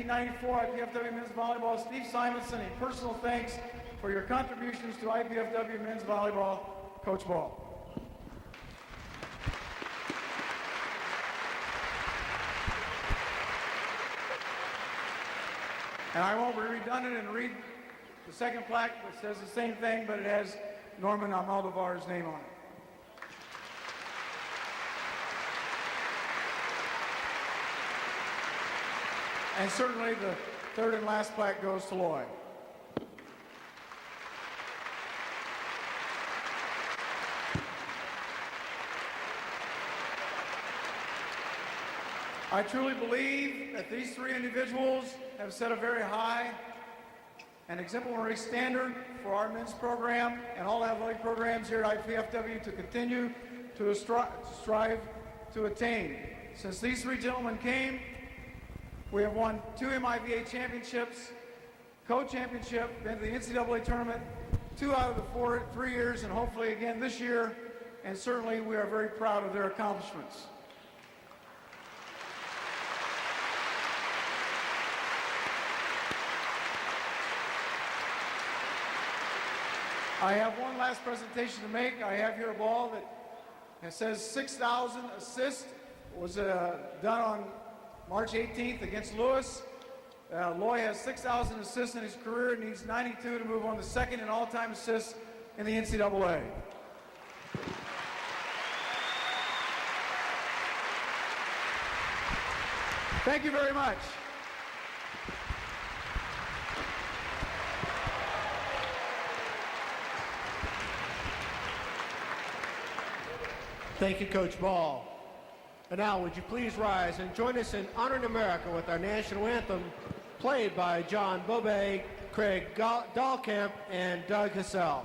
1994 IPFW Men's Volleyball, Steve Simonson, a personal thanks for your contributions to IPFW Men's Volleyball, Coach Ball. And I won't be redundant and read the second plaque, which says the same thing, but it has Norman Almodovar's name on it. And certainly the third and last plaque goes to Lloyd. I truly believe that these three individuals have set a very high and exemplary standard for our men's program and all athletic programs here at IPFW to continue to strive to attain. Since these three gentlemen came, we have won 2 MIVA championships, co-championship, been to the NCAA tournament 2 out of the 3 years, and hopefully again this year, and certainly we are very proud of their accomplishments. I have one last presentation to make. I have here a ball that says 6,000 assists. It was done on March 18th against Lewis. Loy has 6,000 assists in his career, needs 92 to move on to second in all-time assists in the NCAA. Thank you very much. Thank you, Coach Ball. And now, would you please rise and join us in honoring America with our national anthem, played by John Bobe, Craig Dahlkamp, and Doug Hassell.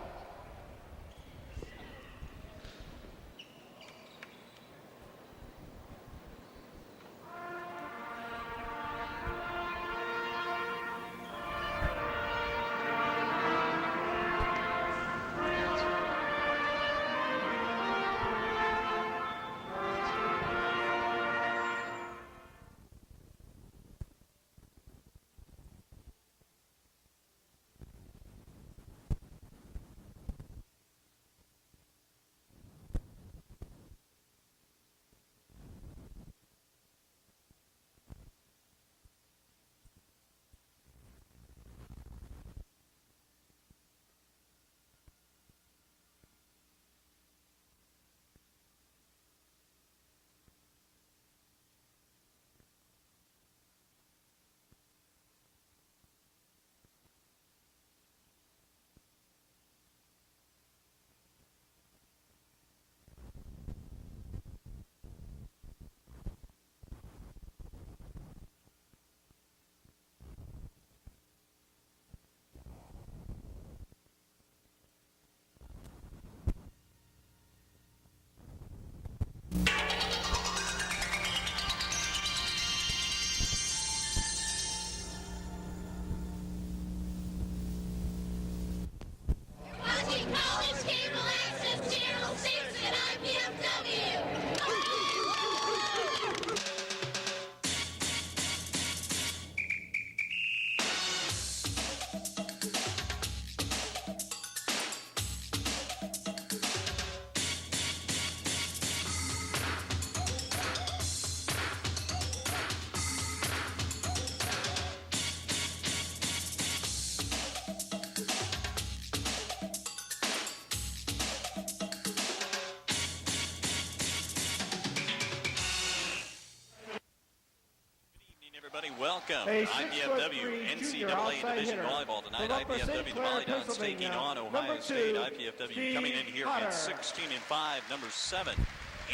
Welcome to IPFW NCAA Division Volleyball tonight. IPFW the Mastodons taking on Ohio State. IPFW coming in here at 16-5, number 7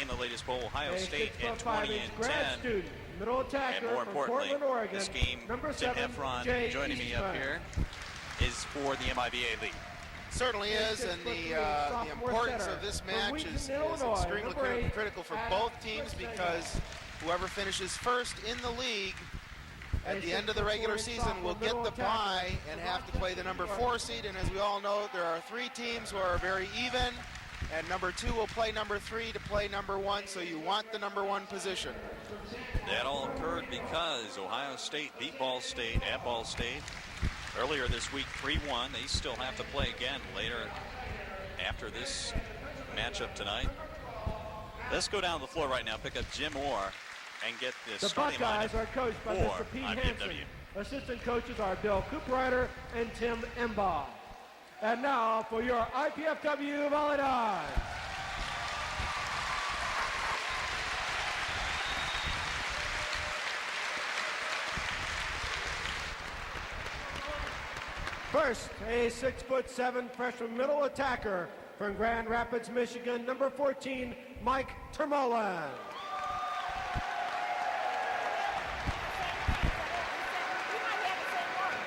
in the latest poll. Ohio State at 20-10. And more importantly, this game, Tim Heffron joining me up here, is for the MIVA league. Certainly is, and the importance of this match is extremely critical for both teams, because whoever finishes first in the league at the end of the regular season will get the bye and have to play the number 4 seed. And as we all know, there are 3 teams who are very even, and number 2 will play number 3 to play number 1, so you want the number 1 position. That all occurred because Ohio State beat Ball State at Ball State earlier this week 3-1. They still have to play again later after this matchup tonight. Let's go down the floor right now, pick up Jim Orr, and get the starting Buckeyes are coached by Mr. Pete Hansen. Assistant coaches are Bill Cooprider and Tim Embaugh. And now for your IPFW Volleyball. First, a 6'7" freshman middle attacker from Grand Rapids, Michigan, number 14, Mike Termolen.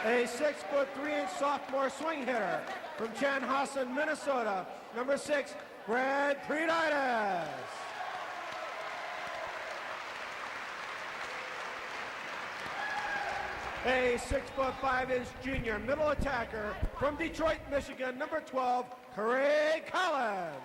A 6'3" sophomore swing hitter from Chanhassen, Minnesota, number 6, Brad Preditis. A 6'5" junior middle attacker from Detroit, Michigan, number 12, Craig Collins.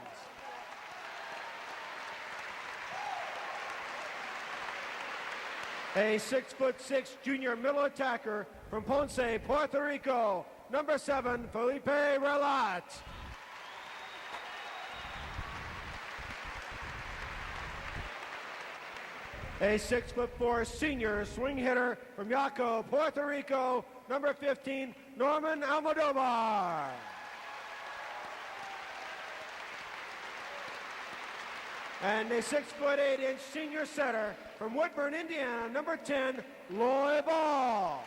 A 6'6" junior middle attacker from Ponce, Puerto Rico, number 7, Felipe Relat. A 6'4" senior swing hitter from Yaco, Puerto Rico, number 15, Norman Almodovar. And a 6'8" senior setter from Woodburn, Indiana, number 10, Loy Ball.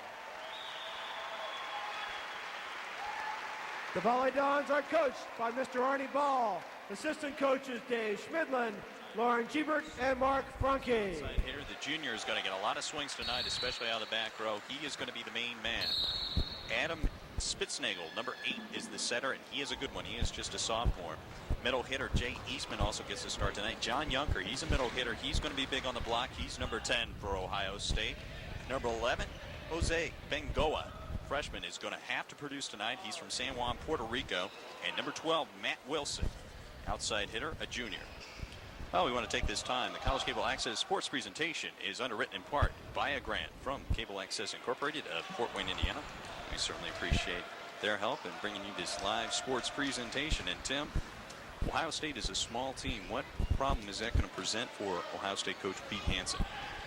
The Volleyball are coached by Mr. Arnie Ball. Assistant coaches Dave Schmidlin, Lauren Giebert, and Mark Franke. Side hitter, the junior is going to get a lot of swings tonight, especially out of the back row. He is going to be the main man. Adam Spitznagel, number 8, is the setter, and he is a good one. He is just a sophomore. Middle hitter Jay Eastman also gets a start tonight. John Yunker, he's a middle hitter. He's going to be big on the block. He's number 10 for Ohio State. Number 11, Jose Bengoa, freshman, is going to have to produce tonight. He's from San Juan, Puerto Rico. And number 12, Matt Wilson, outside hitter, a junior. Well, we want to take this time. The College Cable Access Sports presentation is underwritten in part by a grant from Cable Access Incorporated of Fort Wayne, Indiana. We certainly appreciate their help in bringing you this live sports presentation. And Tim, Ohio State is a small team. What problem is that going to present for Ohio State coach Pete Hansen?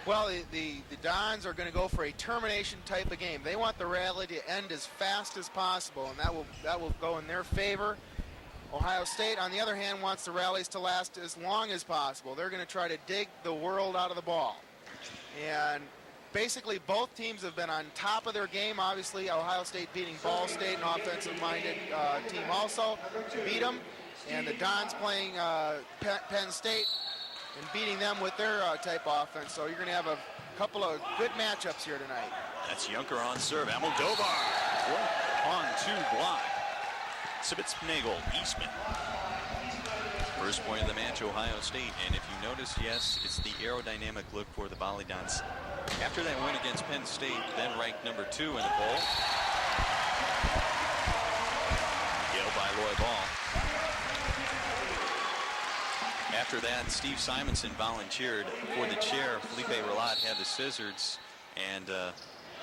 Well, the Dons are going to go for a termination type of game. They want the rally to end as fast as possible, and that will go in their favor. Ohio State, on the other hand, wants the rallies to last as long as possible. They're going to try to dig the world out of the ball. And basically, both teams have been on top of their game. Obviously, Ohio State beating Ball State, an offensive-minded team also, beat them. And the Dons playing Penn State and beating them with their type of offense. So you're going to have a couple of good matchups here tonight. That's Yunker on serve. Almodovar on 2 block. Spitznagel, Eastman. First point of the match, Ohio State. And if you notice, yes, it's the aerodynamic look for the Volleyball. After that win against Penn State, then ranked number 2 in the poll. Yelled by Loy Ball. After that, Steve Simonson volunteered for the chair. Felipe Relat had the scissors, and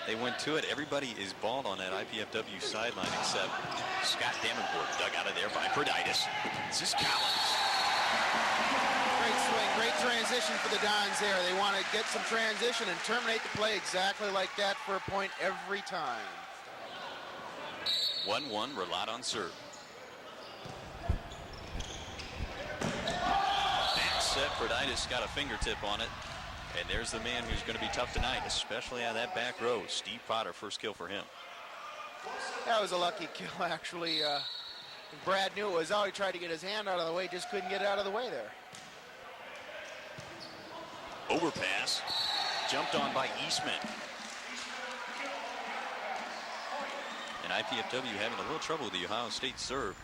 they went to it. Everybody is balled on that IPFW sideline except Scott Davenport, dug out of there by Preditis. This is Collins. Great swing, great transition for the Dons there. They want to get some transition and terminate the play exactly like that for a point every time. 1-1, Relat on serve. Set. Preditis got a fingertip on it, and there's the man who's going to be tough tonight, especially out of that back row. Steve Potter, first kill for him. That was a lucky kill, actually. Brad knew it was out. He tried to get his hand out of the way, just couldn't get it out of the way there. Overpass, jumped on by Eastman. And IPFW having a little trouble with the Ohio State serve.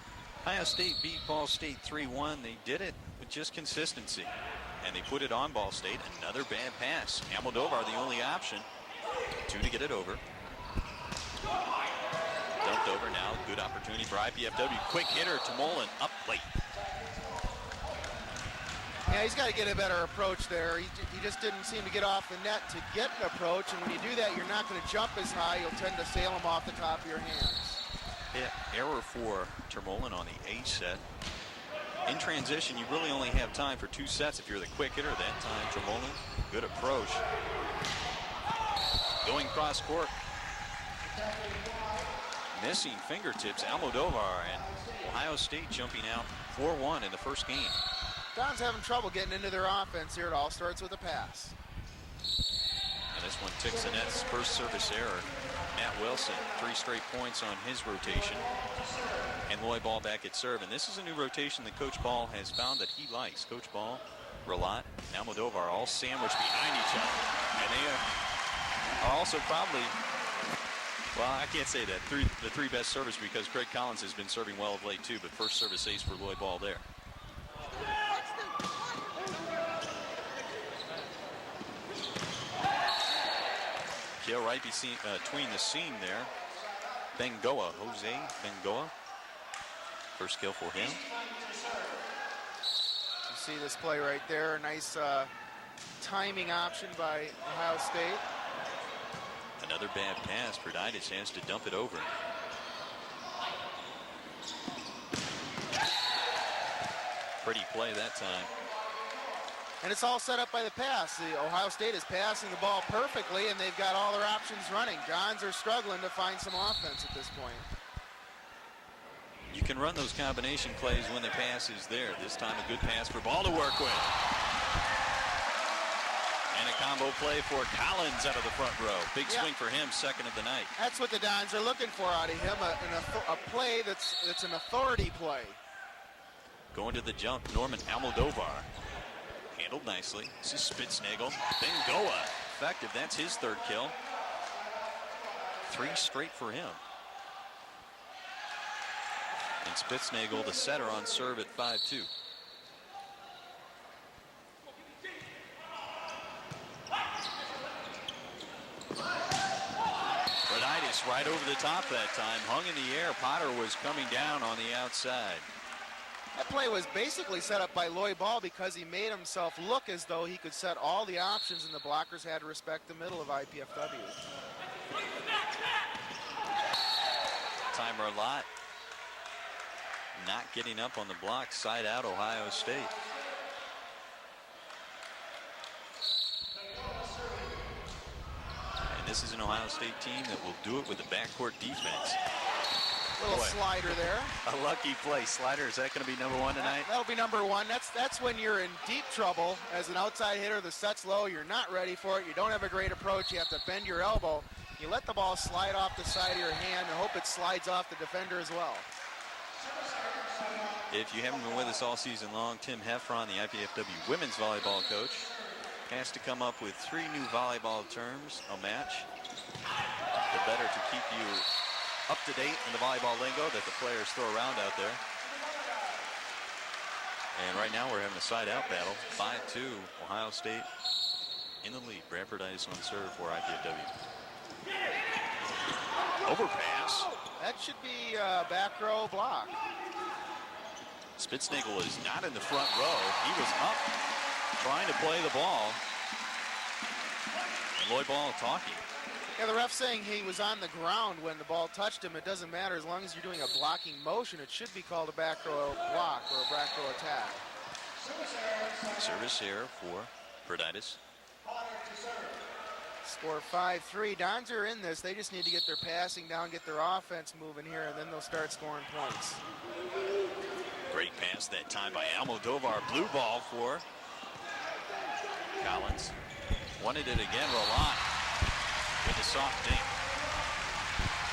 Ohio State beat Ball State 3-1. They did it with just consistency, and they put it on Ball State. Another bad pass. Almodovar the only option. 2 to get it over. Dumped over now. Good opportunity for IPFW. Quick hitter to Mullen up late. Yeah, he's got to get a better approach there. He just didn't seem to get off the net to get an approach, and when you do that, you're not going to jump as high. You'll tend to sail him off the top of your hands. Yeah, error for Termolen on the A set. In transition, you really only have time for 2 sets if you're the quick hitter. That time, Termolen, good approach. Going cross court. Missing fingertips, Almodovar, and Ohio State jumping out 4-1 in the first game. Don's having trouble getting into their offense here. It all starts with a pass. And this one ticks the net's first service error. Matt Wilson, 3 straight points on his rotation. And Lloyd Ball back at serve. And this is a new rotation that Coach Ball has found that he likes. Coach Ball, Relat, and Almodovar all sandwiched behind each other. And they are also probably, well, I can't say that, the 3 best servers, because Craig Collins has been serving well of late too, but first service ace for Lloyd Ball there. Kill right between the seam there. Bengoa, Jose Bengoa. First kill for him. You see this play right there. Nice timing option by Ohio State. Another bad pass. Proditis has to dump it over. Pretty play that time. And it's all set up by the pass. The Ohio State is passing the ball perfectly, and they've got all their options running. Johns are struggling to find some offense at this point. You can run those combination plays when the pass is there. This time a good pass for Ball to work with. And a combo play for Collins out of the front row. Big swing for him, second of the night. That's what the Dons are looking for out of him, a play that's an authority play. Going to the jump, Norman Almodovar. Handled nicely. This is Spitznagel. Bengoa, effective. That's his 3rd kill. 3 straight for him. And Spitznagel, the setter, on serve at 5-2. Proditis right over the top that time. Hung in the air. Potter was coming down on the outside. That play was basically set up by Lloyd Ball because he made himself look as though he could set all the options, and the blockers had to respect the middle of IPFW. Timer lot. Not getting up on the block. Side out, Ohio State. And this is an Ohio State team that will do it with the backcourt defense. Little slider there. A lucky play. Slider, is that going to be number 1 tonight? That'll be number 1. That's when you're in deep trouble as an outside hitter. The set's low. You're not ready for it. You don't have a great approach. You have to bend your elbow. You let the ball slide off the side of your hand and hope it slides off the defender as well. If you haven't been with us all season long, Tim Heffron, the IPFW women's volleyball coach, has to come up with 3 new volleyball terms a match. The better to keep you up to date in the volleyball lingo that the players throw around out there. And right now we're having a side-out battle. 5-2, Ohio State in the lead. Bradford Ice on serve for IPFW. Overpass. That should be a back row block. Spitznagel is not in the front row. He was up trying to play the ball. And Lloyd Ball talking. Yeah, the ref saying he was on the ground when the ball touched him. It doesn't matter as long as you're doing a blocking motion. It should be called a back row block or a back row attack. Service error for Proditis. Score 5-3. Dons are in this. They just need to get their passing down, get their offense moving here, and then they'll start scoring points. Great pass that time by Almodovar. Blue ball for Collins. Wanted it again, Roland with a soft dink.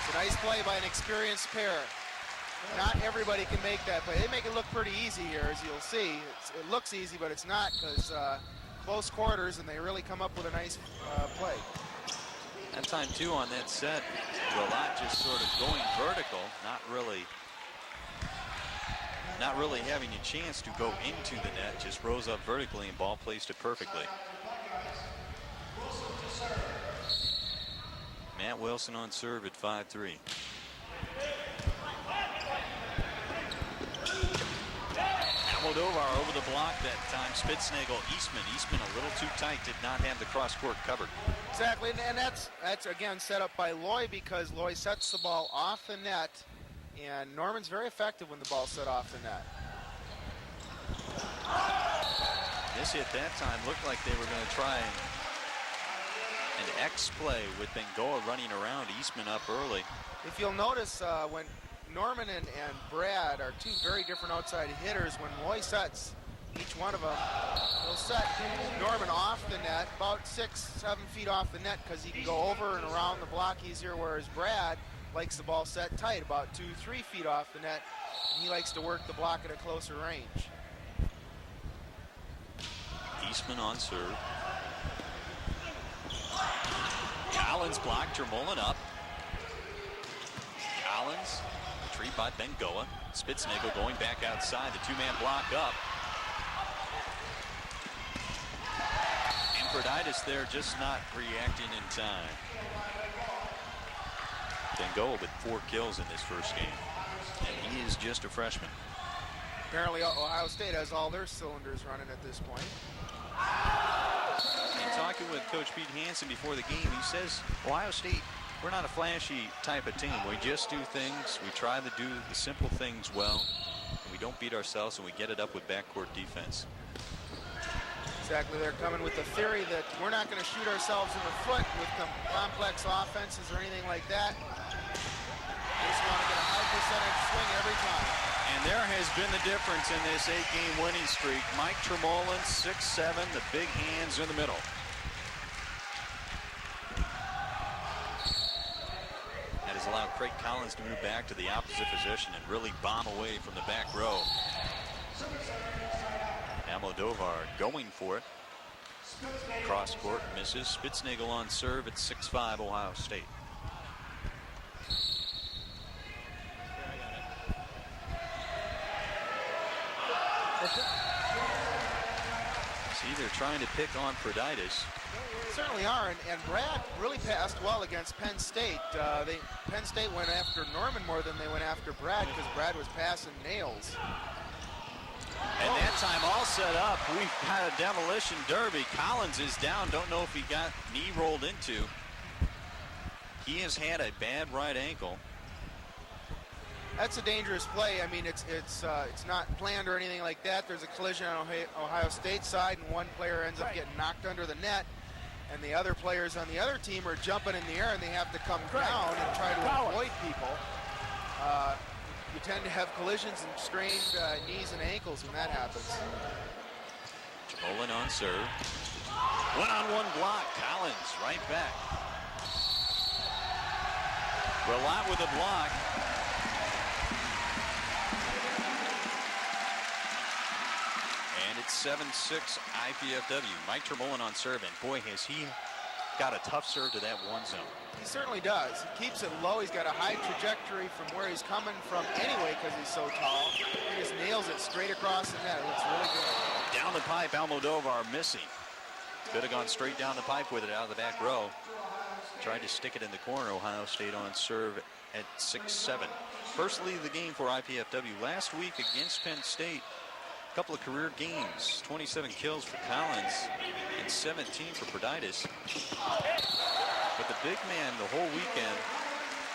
It's a nice play by an experienced pair. Not everybody can make that play. They make it look pretty easy here, as you'll see. It looks easy, but it's not, because close quarters, and they really come up with a nice play. That time, too, on that set, Roland just sort of going vertical, not really having a chance to go into the net, just rose up vertically and ball placed it perfectly. Matt Wilson on serve at 5-3. Almodovar over the block that time. Spitznagel, Eastman. Eastman a little too tight, did not have the cross court covered. Exactly, and that's again set up by Loy, because Loy sets the ball off the net, and Norman's very effective when the ball's set off the net. Missy at that time looked like they were going to try an X play with Bengoa running around. Eastman up early. If you'll notice, when Norman and Brad are two very different outside hitters, when Loy sets each one of them, he'll set Norman off the net about 6-7 feet off the net, because he can go over and around the block easier, whereas Brad likes the ball set tight about 2-3 feet off the net, and he likes to work the block at a closer range. Eastman on serve. Collins blocked, Termolin up. Collins, retrieved by Bengoa. Spitznagel going back outside, the two-man block up. Aphrodite there just not reacting in time. Bengoa with 4 kills in this first game, and he is just a freshman. Apparently Ohio State has all their cylinders running at this point. And talking with Coach Pete Hansen before the game, he says, Ohio State, we're not a flashy type of team. We just do things. We try to do the simple things well. And we don't beat ourselves, and we get it up with backcourt defense. Exactly. They're coming with the theory that we're not going to shoot ourselves in the foot with complex offenses or anything like that. We just want to get a high percentage swing every time. And there has been the difference in this 8-game winning streak. Mike Termolin, 6'7", the big hands in the middle. That has allowed Craig Collins to move back to the opposite position and really bomb away from the back row. Almodovar going for it. Cross court misses. Spitznagel on serve at 6'5", Ohio State. See, they're trying to pick on Proditis. Certainly are, and Brad really passed well against Penn State. Penn State went after Norman more than they went after Brad, because Brad was passing nails. And that time all set up. We've got a demolition derby. Collins is down. Don't know if he got knee rolled into. He has had a bad right ankle. That's a dangerous play. I mean, it's not planned or anything like that. There's a collision on Ohio State's side, and one player ends up getting knocked under the net, and the other players on the other team are jumping in the air, and they have to come down and try to avoid people. You tend to have collisions and strained knees and ankles when that happens. Termolin on serve. One-on-one block. Collins right back. Relat with a block. And it's 7-6 IPFW. Mike Termolin on serve, and boy, has he got a tough serve to that one zone. He certainly does. He keeps it low. He's got a high trajectory from where he's coming from anyway, because he's so tall. He just nails it straight across the net. It looks really good. Down the pipe, Almodovar missing. Could have gone straight down the pipe with it out of the back row. Tried to stick it in the corner. Ohio State on serve at 6-7. First lead of the game for IPFW. Last week against Penn State, a couple of career games. 27 kills for Collins and 17 for Proditis. But the big man the whole weekend,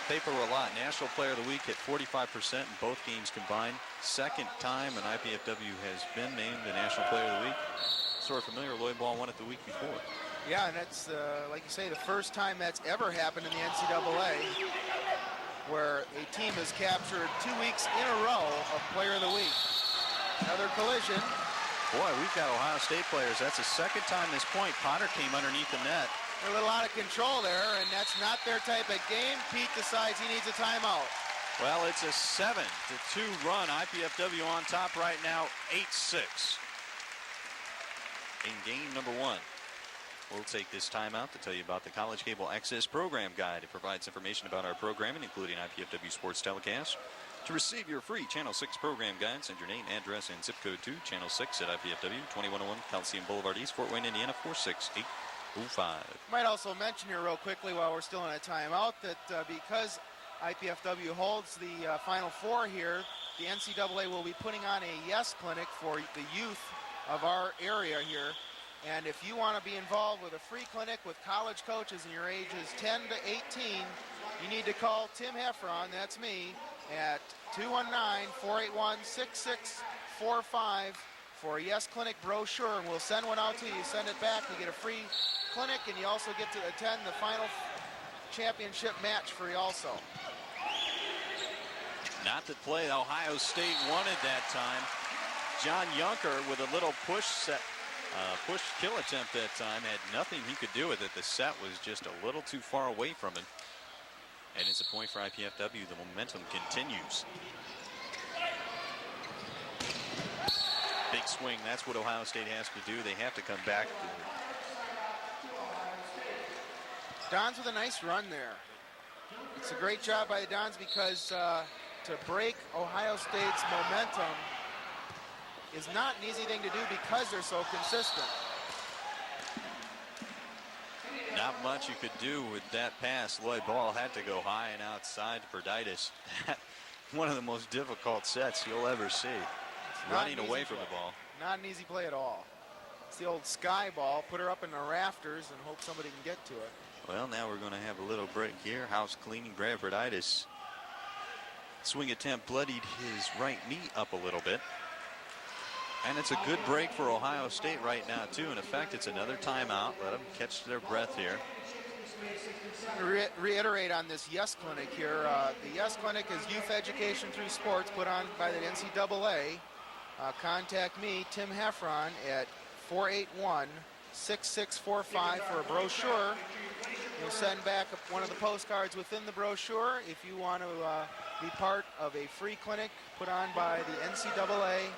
Paper Relat, National Player of the Week, hit 45% in both games combined. Second time an IPFW has been named the National Player of the Week. Sort of familiar, Lloyd Ball won it the week before. Yeah, and that's, like you say, the first time that's ever happened in the NCAA, where a team has captured 2 weeks in a row of Player of the Week. Another collision. Boy, we've got Ohio State players. That's the second time this point. Potter came underneath the net. They're a little out of control there, and that's not their type of game. Pete decides he needs a timeout. Well, it's a 7-2 run. IPFW on top right now, 8-6. In game number 1. We'll take this timeout to tell you about the College Cable Access Program Guide. It provides information about our programming, including IPFW sports telecasts. To receive your free Channel 6 program guide, send your name, address, and zip code to Channel 6 at IPFW, 2101 Coliseum Boulevard East, Fort Wayne, Indiana, 46805. Might also mention here real quickly while we're still in a timeout that because IPFW holds the Final Four here, the NCAA will be putting on a Yes Clinic for the youth of our area here. And if you want to be involved with a free clinic with college coaches and your age is 10 to 18, you need to call Tim Heffron, that's me, at 219-481-6645 for a Yes Clinic brochure, and we'll send one out to you. You send it back, you get a free clinic, and you also get to attend the final championship match free also. Not that play Ohio State wanted that time. John Yunker with a little push kill attempt that time, had nothing he could do with it. The set was just a little too far away from him. And it's a point for IPFW. The momentum continues. Big swing. That's what Ohio State has to do. They have to come back. Dons with a nice run there. It's a great job by the Dons because to break Ohio State's momentum is not an easy thing to do because they're so consistent. Not much you could do with that pass. Lloyd Ball had to go high and outside to Perditis. One of the most difficult sets you'll ever see. Running away from the ball. Not an easy play at all. It's the old sky ball. Put her up in the rafters and hope somebody can get to it. Well, now we're going to have a little break here. House cleaning. Brad Perditis. Swing attempt bloodied his right knee up a little bit. And it's a good break for Ohio State right now, too. In effect, it's another timeout. Let them catch their breath here. Reiterate on this Yes Clinic here. The Yes Clinic is youth education through sports put on by the NCAA. Contact me, Tim Heffron, at 481-6645 for a brochure. You'll send back one of the postcards within the brochure if you want to be part of a free clinic put on by the NCAA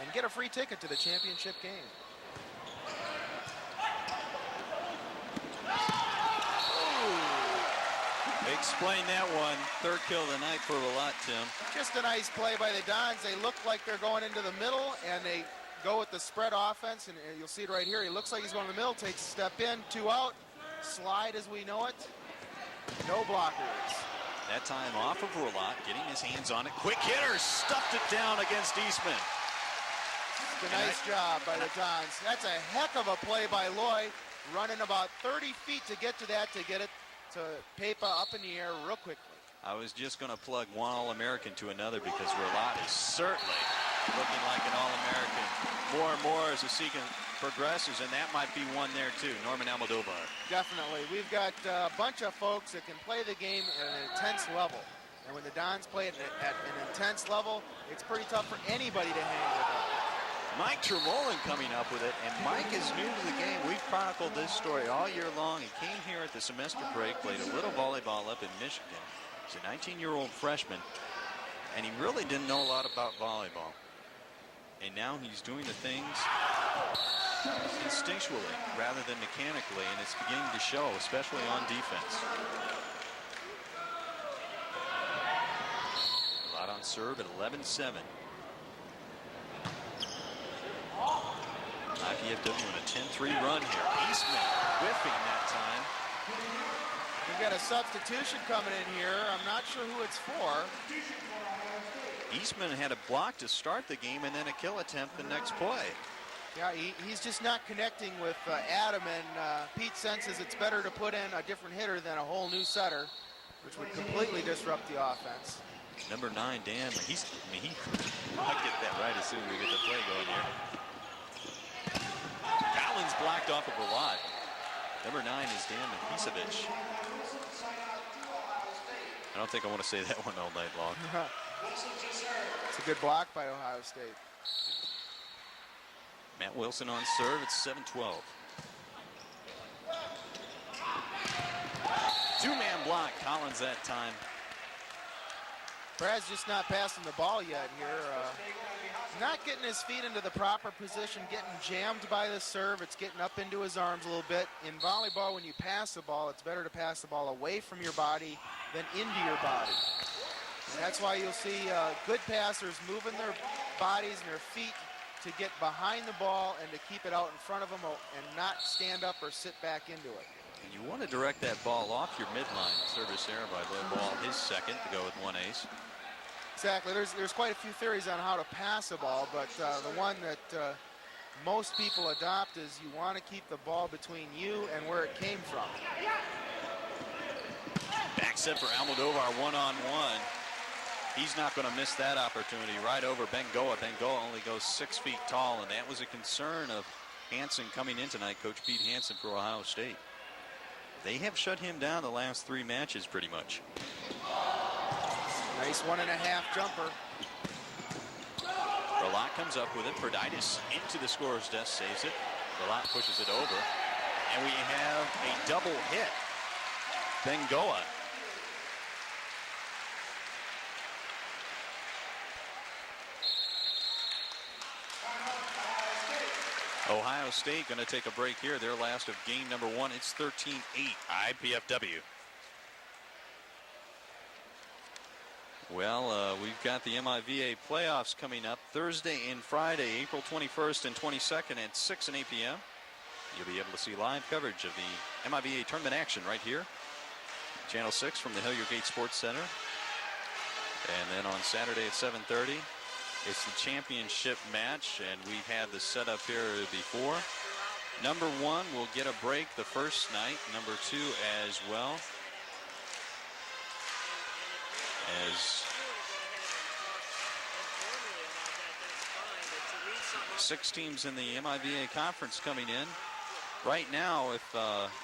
and get a free ticket to the championship game. Explain that one. Third kill of the night for a lot, Tim. Just a nice play by the Dons. They look like they're going into the middle, and they go with the spread offense, and you'll see it right here. He looks like he's going to the middle, takes a step in, 2 out, slide as we know it. No blockers. That time off of Roulat, getting his hands on it. Quick hitter, stuffed it down against Eastman. It's a nice job by the Dons. That's a heck of a play by Lloyd, running about 30 feet to get to that, to get it to Pepa up in the air real quickly. I was just going to plug one All-American to another because Roulat is certainly looking like an All-American more and more as the season progresses, and that might be one there too. Norman Almodovar. Definitely. We've got a bunch of folks that can play the game at an intense level. And when the Dons play it at an intense level, it's pretty tough for anybody to hang with them. Mike Tremolin coming up with it, and Mike is new to the game. We've chronicled this story all year long. He came here at the semester break, played a little volleyball up in Michigan. He's a 19-year-old freshman, and he really didn't know a lot about volleyball. And now he's doing the things instinctually rather than mechanically, and it's beginning to show, especially on defense. A lot on serve at 11-7. IPFW in a 10-3 run here. Eastman whiffing that time. We've got a substitution coming in here. I'm not sure who it's for. Eastman had a block to start the game and then a kill attempt the next play. Yeah, he's just not connecting with Adam, and Pete senses it's better to put in a different hitter than a whole new setter, which would completely disrupt the offense. Number 9, Dan, I'll get that right as soon as we get the play going here. Collins blocked off of Roulat. Number 9 is Dan Mahisevich. I don't think I want to say that one all night long. It's a good block by Ohio State. Matt Wilson on serve. It's 7-12. Two-man block. Collins that time. Brad's just not passing the ball yet here. Not getting his feet into the proper position, getting jammed by the serve. It's getting up into his arms a little bit. In volleyball, when you pass the ball, it's better to pass the ball away from your body than into your body. And that's why you'll see good passers moving their bodies and their feet to get behind the ball and to keep it out in front of them and not stand up or sit back into it. And you want to direct that ball off your midline. Service error by Lloyd Ball. His second to go with one ace. Exactly. There's quite a few theories on how to pass a ball, but the one that most people adopt is you want to keep the ball between you and where it came from. Back set for Almodovar, one-on-one. He's not going to miss that opportunity. Right over Bengoa. Bengoa only goes 6 feet tall, and that was a concern of Hansen coming in tonight, Coach Pete Hansen for Ohio State. They have shut him down the last 3 matches pretty much. Nice 1.5 jumper. Verlat comes up with it. Perditis into the scorer's desk, saves it. Verlat pushes it over. And we have a double hit. Bengoa. Ohio State going to take a break here. Their last of game number 1. It's 13-8 IPFW. Well, we've got the MIVA playoffs coming up Thursday and Friday, April 21st and 22nd at 6 and 8 p.m. You'll be able to see live coverage of the MIVA tournament action right here. Channel 6 from the Hilliard Gate Sports Center. And then on Saturday at 7:30, it's the championship match, and we've had this set up here before. Number 1 will get a break the first night. Number 2 as well. As 6 teams in the MIVA conference coming in. Right now, if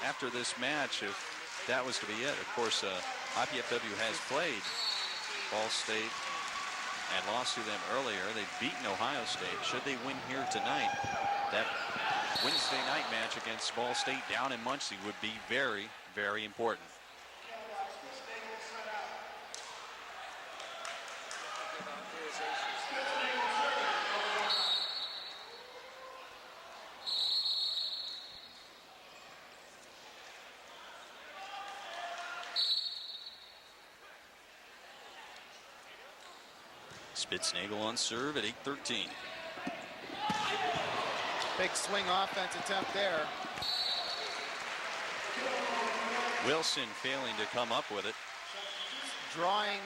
after this match, if that was to be it, of course, IPFW has played Ball State and lost to them earlier. They've beaten Ohio State. Should they win here tonight, that Wednesday night match against Ball State down in Muncie would be very, very important. Spitznagel on serve at 8:13. Big swing offense attempt there. Wilson failing to come up with it. Drawing,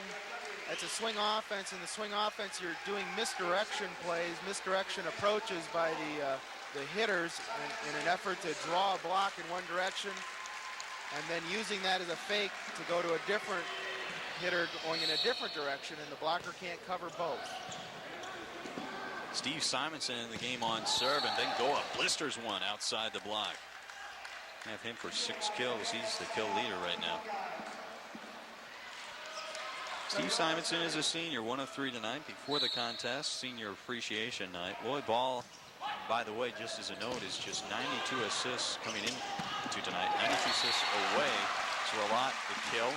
that's a swing offense. In the swing offense, you're doing misdirection plays, misdirection approaches by the hitters in an effort to draw a block in one direction, and then using that as a fake to go to a different hitter going in a different direction, and the blocker can't cover both. Steve Simonson in the game on serve, and then Bengoa blisters one outside the block. Have him for 6 kills. He's the kill leader right now. Steve Simonson is a senior, 1 of 3 tonight. Before the contest, senior appreciation night. Lloyd Ball, by the way, just as a note, is just 92 assists coming in to tonight. 92 assists away. So a lot to kill.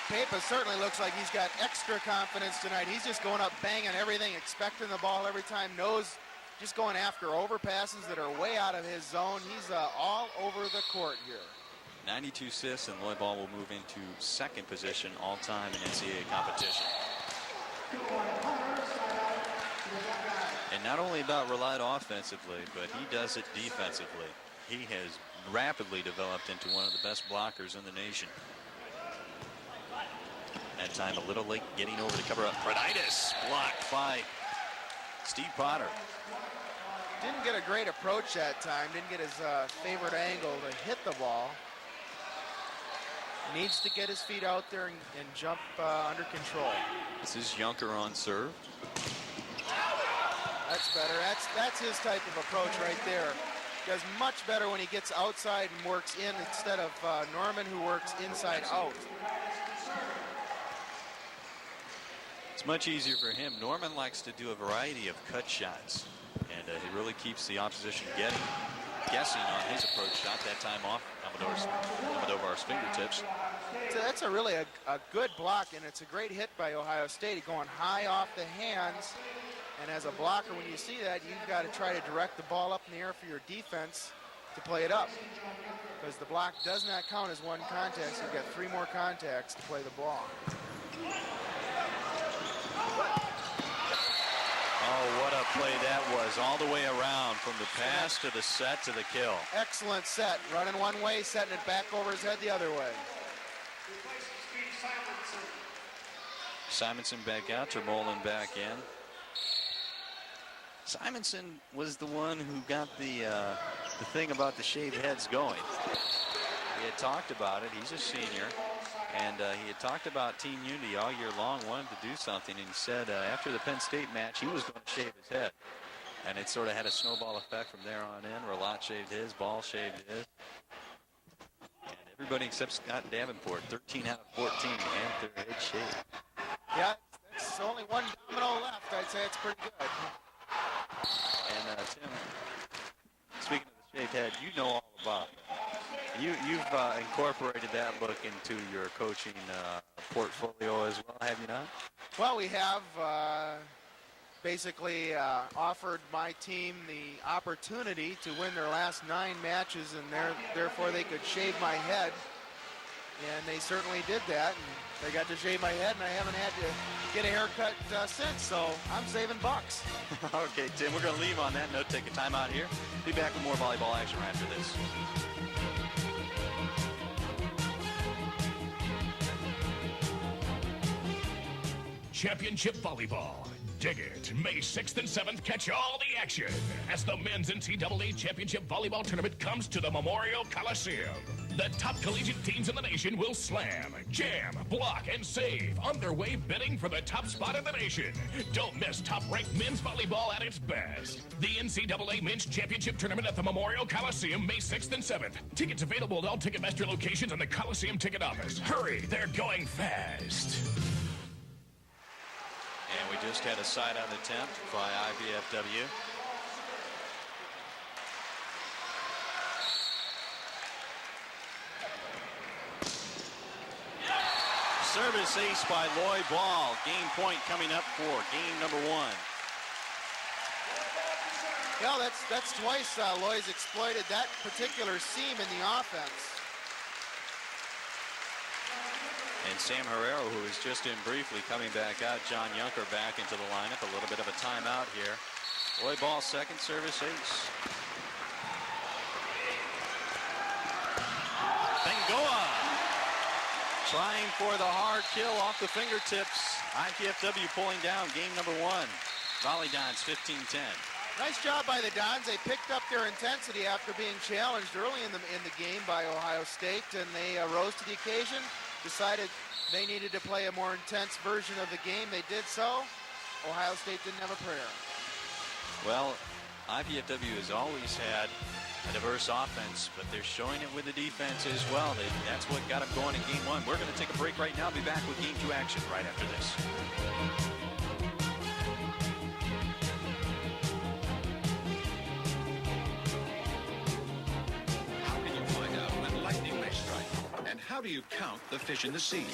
Pepa certainly looks like he's got extra confidence tonight. He's just going up banging everything, expecting the ball every time, knows, just going after overpasses that are way out of his zone. He's all over the court here. 92 assists, and Lloyd Ball will move into 2nd position all-time in NCAA competition. And not only about relied offensively, but he does it defensively. He has rapidly developed into one of the best blockers in the nation. That time a little late getting over to cover up. Perditis blocked by Steve Potter. Didn't get a great approach that time. Didn't get his favorite angle to hit the ball. Needs to get his feet out there and jump under control. This is Junker on serve. That's better. That's his type of approach right there. Does much better when he gets outside and works in instead of Norman, who works inside out. It's much easier for him. Norman likes to do a variety of cut shots, and he really keeps the opposition guessing on his approach shot. That time off Almodovar's fingertips. So that's really a good block, and it's a great hit by Ohio State, going high off the hands. And as a blocker, when you see that, you've got to try to direct the ball up in the air for your defense to play it up, because the block does not count as one contact. So you've got 3 more contacts to play the ball. Oh, what a play that was, all the way around from the pass to the set to the kill. Excellent set, running one way, setting it back over his head the other way. Simonson back out, Termolen back in. Simonson was the one who got the thing about the shaved heads going. He had talked about it. He's a senior. And he had talked about team unity all year long, wanted to do something. And he said after the Penn State match, he was going to shave his head. And it sort of had a snowball effect from there on in. Relat shaved his, Ball shaved his. And everybody except Scott Davenport, 13 out of 14, had their head shaved. Yeah, that's only one domino left. I'd say it's pretty good. And Tim, speaking of the shaved head, you know all about it. You've incorporated that look into your coaching portfolio as well, have you not? Well, we have basically offered my team the opportunity to win their last 9 matches, and therefore they could shave my head. And they certainly did that. And they got to shave my head, and I haven't had to get a haircut since, so I'm saving bucks. Okay, Tim, we're going to leave on that note, take a timeout here. Be back with more volleyball action right after this. Championship Volleyball. Dig it. May 6th and 7th, catch all the action as the men's NCAA Championship Volleyball Tournament comes to the Memorial Coliseum. The top collegiate teams in the nation will slam, jam, block, and save on their way bidding for the top spot in the nation. Don't miss top-ranked men's volleyball at its best. The NCAA Men's Championship Tournament at the Memorial Coliseum, May 6th and 7th. Tickets available at all Ticketmaster locations and the Coliseum Ticket Office. Hurry, they're going fast. And we just had a side-out attempt by IVFW. Service ace by Loy Ball. Game point coming up for game number 1. Yeah, that's twice Loy's exploited that particular seam in the offense. And Sam Herrero, who is just in briefly coming back out. John Yunker back into the lineup. A little bit of a timeout here. Loy Ball, second service ace. Bengoa trying for the hard kill off the fingertips. IPFW pulling down game number 1. Volleyball 15-10. Nice job by the Dons. They picked up their intensity after being challenged early in the game by Ohio State, and they rose to the occasion. Decided they needed to play a more intense version of the game. They did so. Ohio State didn't have a prayer. Well, IPFW has always had a diverse offense, but they're showing it with the defense as well. That's what got them going in game 1. We're going to take a break right now. Be back with game 2 action right after this. How do you count the fish in the sea?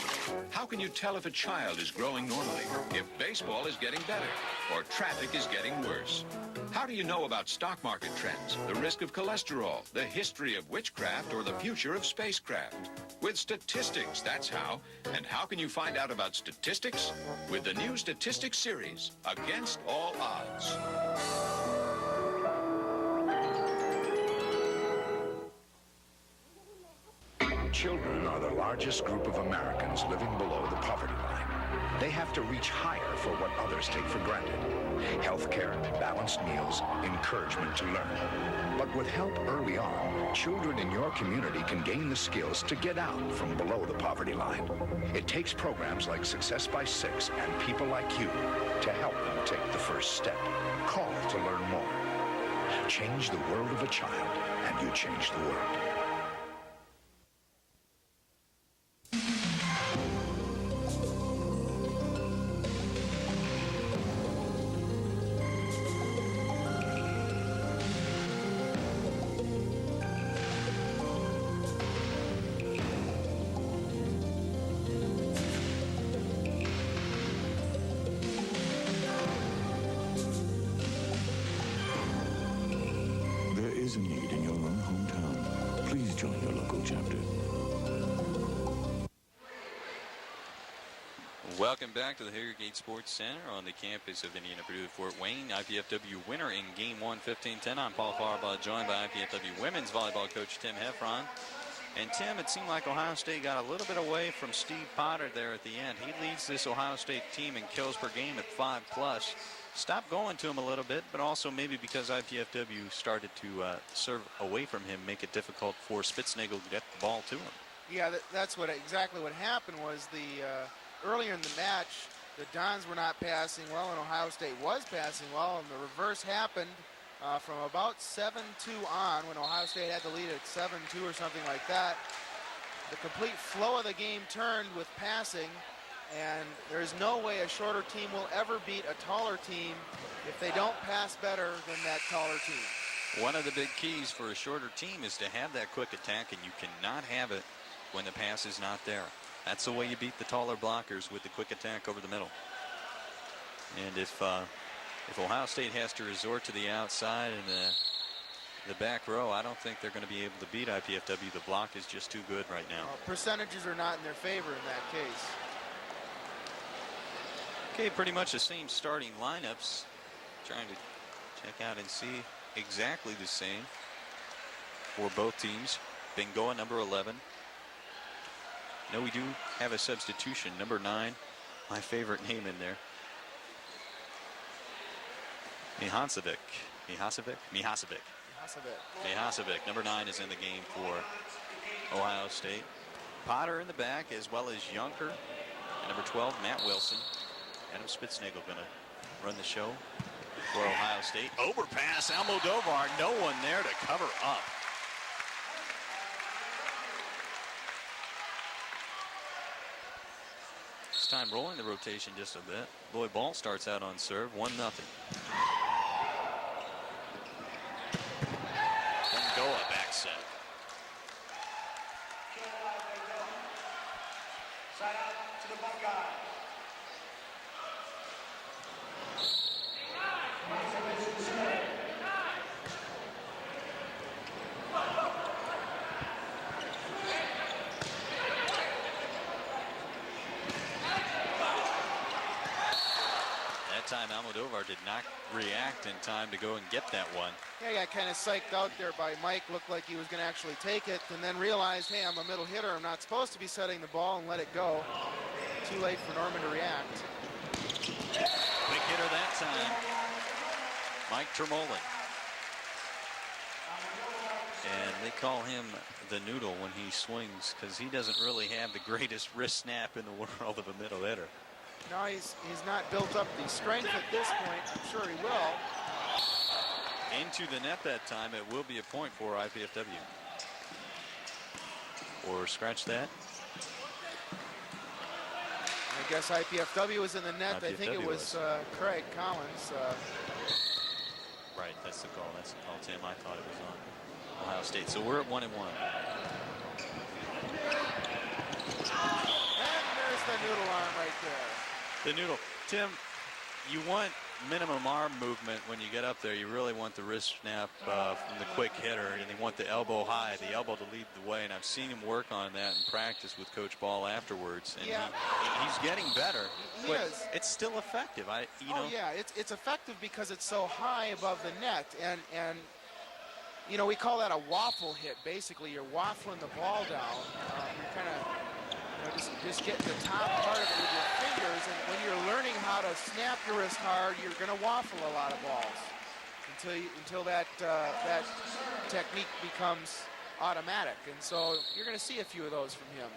How can you tell if a child is growing normally, if baseball is getting better, or traffic is getting worse? How do you know about stock market trends, the risk of cholesterol, the history of witchcraft, or the future of spacecraft? With statistics, that's how. And how can you find out about statistics? With the new Statistics series, Against All Odds. Children are the largest group of Americans living below the poverty line. They have to reach higher for what others take for granted. Health care, balanced meals, encouragement to learn. But with help early on, children in your community can gain the skills to get out from below the poverty line. It takes programs like Success by 6 and people like you to help them take the first step. Call to learn more. Change the world of a child, and you change the world. There is a need in your own hometown. Please join your local chapter. Welcome back to the Harrogate Sports Center on the campus of Indiana Purdue Fort Wayne. IPFW winner in game 1, 15-10. I'm Paul Farbaugh, joined by IPFW women's volleyball coach Tim Heffron. And Tim, it seemed like Ohio State got a little bit away from Steve Potter there at the end. He leads this Ohio State team in kills per game at 5+. Stopped going to him a little bit, but also maybe because IPFW started to serve away from him, make it difficult for Spitznagel to get the ball to him. Yeah, that's exactly what happened was earlier in the match, the Dons were not passing well and Ohio State was passing well, and the reverse happened from about 7-2 on when Ohio State had the lead at 7-2 or something like that. The complete flow of the game turned with passing, and there's no way a shorter team will ever beat a taller team if they don't pass better than that taller team. One of the big keys for a shorter team is to have that quick attack, and you cannot have it when the pass is not there. That's the way you beat the taller blockers, with the quick attack over the middle. And if Ohio State has to resort to the outside and the back row, I don't think they're going to be able to beat IPFW. The block is just too good right now. Percentages are not in their favor in that case. Okay, pretty much the same starting lineups. Trying to check out and see exactly the same for both teams. Bingo, number 11. No, we do have a substitution. Number 9, my favorite name in there. Mihasevic. Number 9 is in the game for Ohio State. Potter in the back, as well as Yunker. And number 12, Matt Wilson. Adam Spitznagel going to run the show for Ohio State. Overpass, Almodovar. No one there to cover up. This time rolling the rotation just a bit. Lloyd Ball starts out on serve, 1-0. Go a back set. Side out to the Buckeye. Time Almodovar did not react in time to go and get that one. Yeah, he got kind of psyched out there by Mike. Looked like he was going to actually take it, and then realized, hey, I'm a middle hitter. I'm not supposed to be setting the ball, and let it go. Too late for Norman to react. Quick hitter that time. Mike Tremolin. And they call him the noodle when he swings, because he doesn't really have the greatest wrist snap in the world of a middle hitter. No, he's not built up the strength at this point. I'm sure he will. Into the net that time. It will be a point for IPFW. Or scratch that. I guess IPFW was in the net. IPFW I think it was Craig Collins. Right, that's the call. That's the call, Tim. I thought it was on Ohio State. So we're at 1-1. And there's the noodle arm right there. The noodle. Tim, you want minimum arm movement when you get up there. You really want the wrist snap from the quick hitter, and you want the elbow high, the elbow to lead the way. And I've seen him work on that in practice with Coach Ball afterwards. And yeah. he's getting better. He is. It's still effective. Yeah, it's effective because it's so high above the net. And you know, we call that a waffle hit. Basically, you're waffling the ball down. You're kind of just getting the top part of it with your fingers, and when you're learning how to snap your wrist hard, you're going to waffle a lot of balls until that technique becomes automatic, and so you're going to see a few of those from him.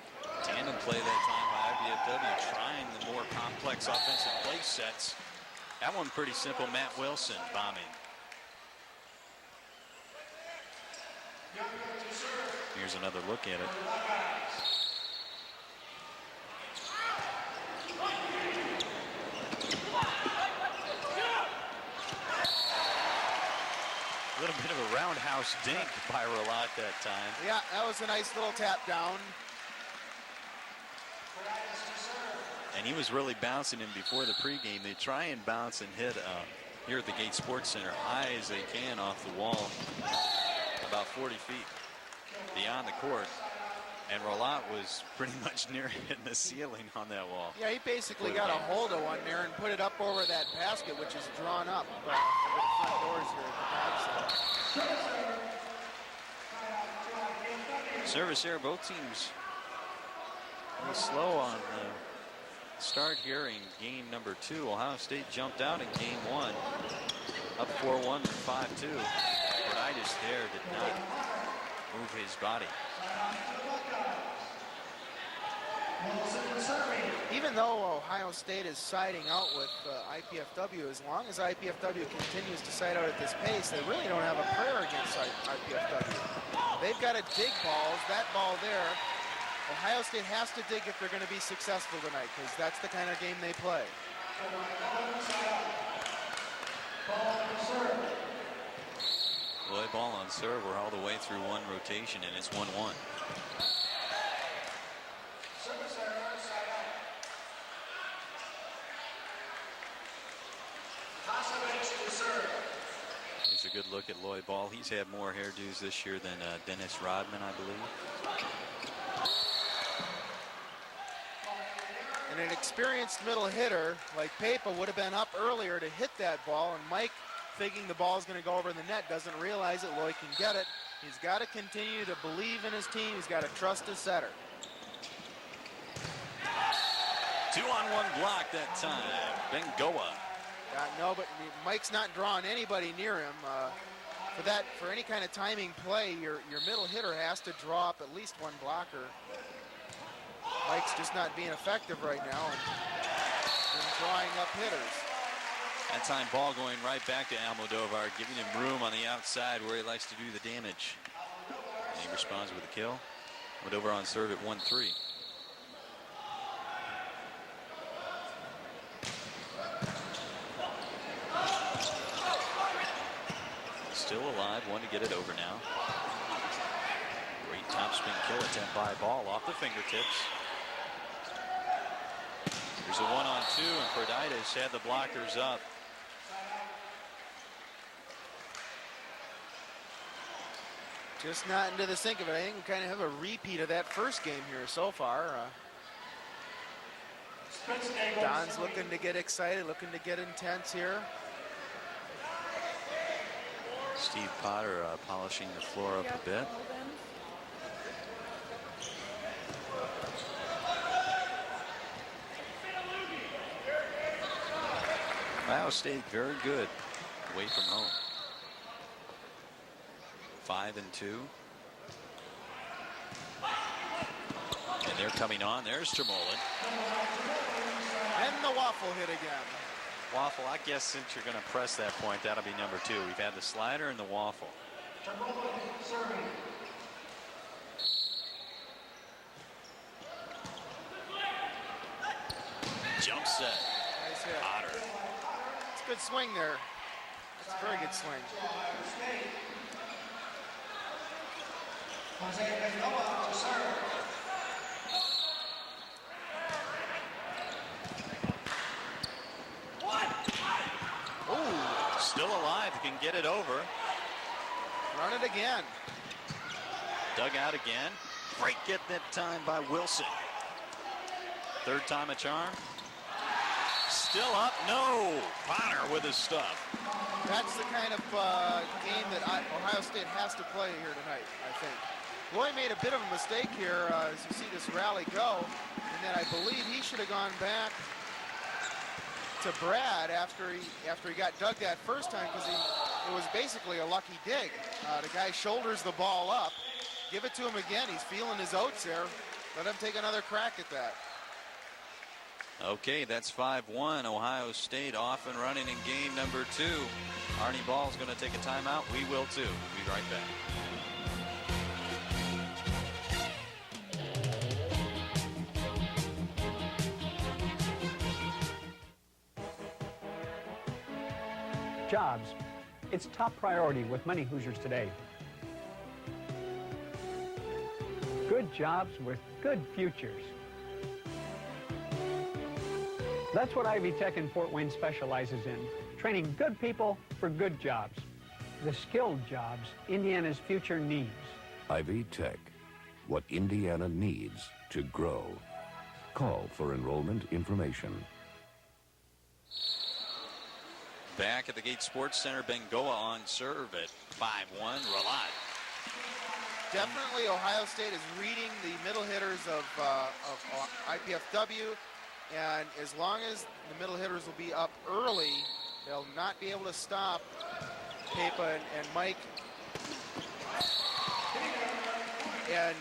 Tandem play that time by IPFW, trying the more complex offensive play sets. That one pretty simple. Matt Wilson bombing. Here's another look at it. A little bit of a roundhouse dink by Rolat that time. Yeah, that was a nice little tap down. And he was really bouncing him before the pregame. They try and bounce and hit here at the Gate Sports Center high as they can off the wall, about 40 feet beyond the court. And Rolat was pretty much near hitting the ceiling on that wall. Yeah, he basically got a hold of one there and put it up over that basket, which is drawn up over the front doors here at the backside. Service error, both teams really slow on the start here in game number 2. Ohio State jumped out in game 1, up 4-1 and 5-2. Portitis there did not move his body. Even though Ohio State is siding out with IPFW, as long as IPFW continues to side out at this pace, they really don't have a prayer against IPFW. They've got to dig balls. That ball there, Ohio State has to dig if they're going to be successful tonight, because that's the kind of game they play. Lloyd ball on serve. We're all the way through one rotation, and it's 1-1. Here's a good look at Lloyd Ball. He's had more hairdos this year than Dennis Rodman, I believe. And an experienced middle hitter like Pepa would have been up earlier to hit that ball, and Mike, thinking the ball is going to go over the net, doesn't realize it. Lloyd can get it. He's got to continue to believe in his team. He's got to trust his setter. 2-on-1 block that time. Bengoa. No, but Mike's not drawing anybody near him. For any kind of timing play, your middle hitter has to draw up at least one blocker. Mike's just not being effective right now and drawing up hitters. That time ball going right back to Almodovar, giving him room on the outside where he likes to do the damage. And he responds with a kill. Almodovar on serve at 1-3. Still alive, one to get it over now. Great topspin kill attempt by Ball off the fingertips. There's a 1-on-2, and Portitis had the blockers up. Just not into the sink of it. I think we kind of have a repeat of that first game here so far. Don's looking to get excited, looking to get intense here. Steve Potter polishing the floor up a bit. Ohio State very good away from home. 5-2. And they're coming on. There's Termolin. And the waffle hit again. Waffle, I guess since you're going to press that point, that'll be number 2. We've had the slider and the waffle. Jump set. Nice hit. Potter. It's a good swing there. It's a very good swing. Still alive, can get it over. Run it again. Dug out again. Great get that time by Wilson. Third time a charm. Still up, no. Potter with his stuff. That's the kind of game that Ohio State has to play here tonight, I think. Lloyd made a bit of a mistake here as you see this rally go, and then I believe he should have gone back to Brad after he got dug that first time, because it was basically a lucky dig. The guy shoulders the ball up. Give it to him again. He's feeling his oats there. Let him take another crack at that. Okay, that's 5-1. Ohio State off and running in game number 2. Arnie Ball's going to take a timeout. We will too. We'll be right back. Jobs. It's top priority with many Hoosiers today. Good jobs with good futures. That's what Ivy Tech in Fort Wayne specializes in, training good people for good jobs. The skilled jobs Indiana's future needs. Ivy Tech, what Indiana needs to grow. Call for enrollment information. Back at the Gates Sports Center, Bengoa on serve at 5-1. Ralat definitely Ohio State is reading the middle hitters of IPFW, and as long as the middle hitters will be up early, they'll not be able to stop Pepa and Mike. And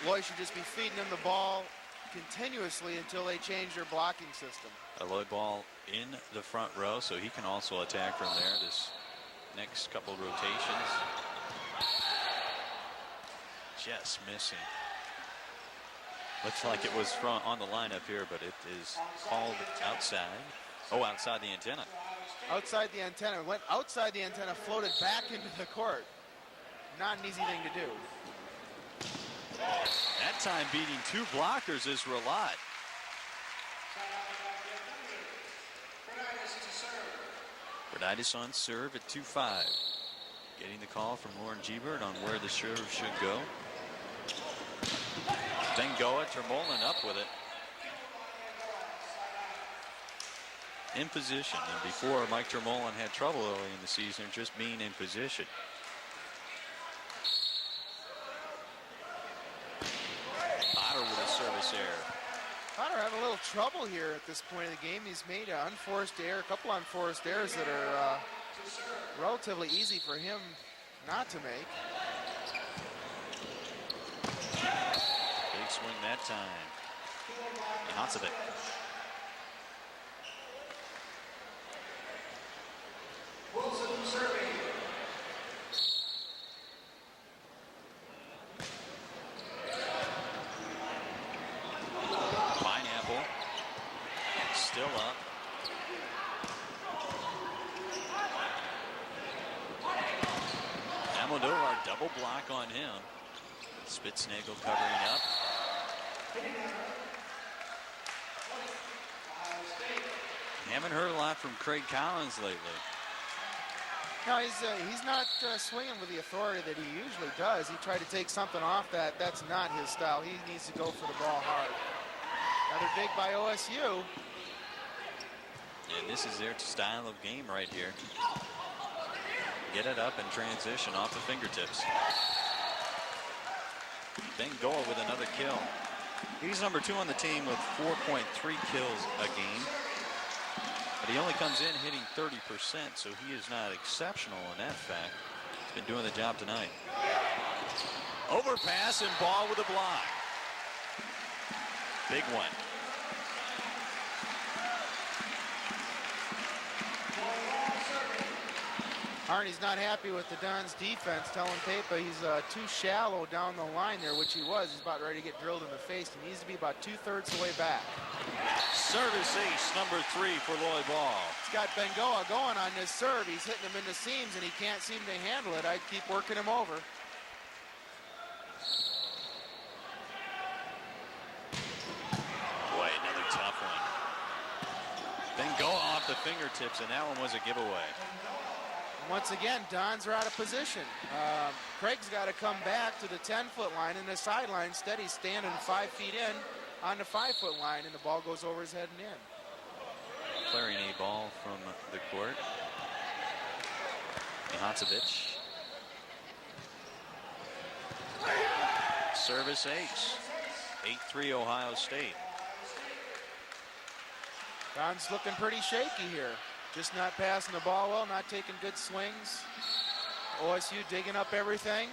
Loy should just be feeding them the ball continuously until they change their blocking system. Eloy Ball in the front row, so he can also attack from there this next couple rotations. Just missing. Looks like it was on the lineup here, but it is called outside. Oh, outside the antenna. Outside the antenna. Went outside the antenna, floated back into the court. Not an easy thing to do. That time beating two blockers is Relat. Bernitis on serve at 2-5. Getting the call from Lauren Gebert on where the serve should go. Bengoa, Termolen up with it. In position, and before Mike Termolen had trouble early in the season just being in position. Potter with a service error. Potter having a little trouble here at this point of the game. He's made an unforced error, a couple unforced errors that are relatively easy for him not to make. Big swing that time. Ihancevic. Wilson serving. Pineapple still up. Almodovar double block on him. Spitznagel covering up. Haven't heard a lot from Craig Collins lately. No, he's not swinging with the authority that he usually does. He tried to take something off that. That's not his style. He needs to go for the ball hard. Another dig by OSU. And this is their style of game right here. Get it up and transition off the fingertips. Bengoa with another kill. He's number 2 on the team with 4.3 kills a game. But he only comes in hitting 30%, so he is not exceptional in that fact. He's been doing the job tonight. Overpass and ball with a block. Big one. Harney's not happy with the Dons defense, telling Pepa he's too shallow down the line there, which he was. He's about ready to get drilled in the face. He needs to be about 2/3 the way back. Service ace, number 3 for Loy Ball. He's got Bengoa going on this serve. He's hitting him in the seams, and he can't seem to handle it. I'd keep working him over. Boy, another tough one. Bengoa off the fingertips, and that one was a giveaway. Once again, Dons are out of position. Craig's got to come back to the 10-foot line in the sideline. Instead, he's standing 5 feet in on the 5-foot line, and the ball goes over his head and in. Clearing a ball from the court. Ihancevic. Service ace. 8-3 Ohio State. Dons looking pretty shaky here. Just not passing the ball well, not taking good swings. OSU digging up everything.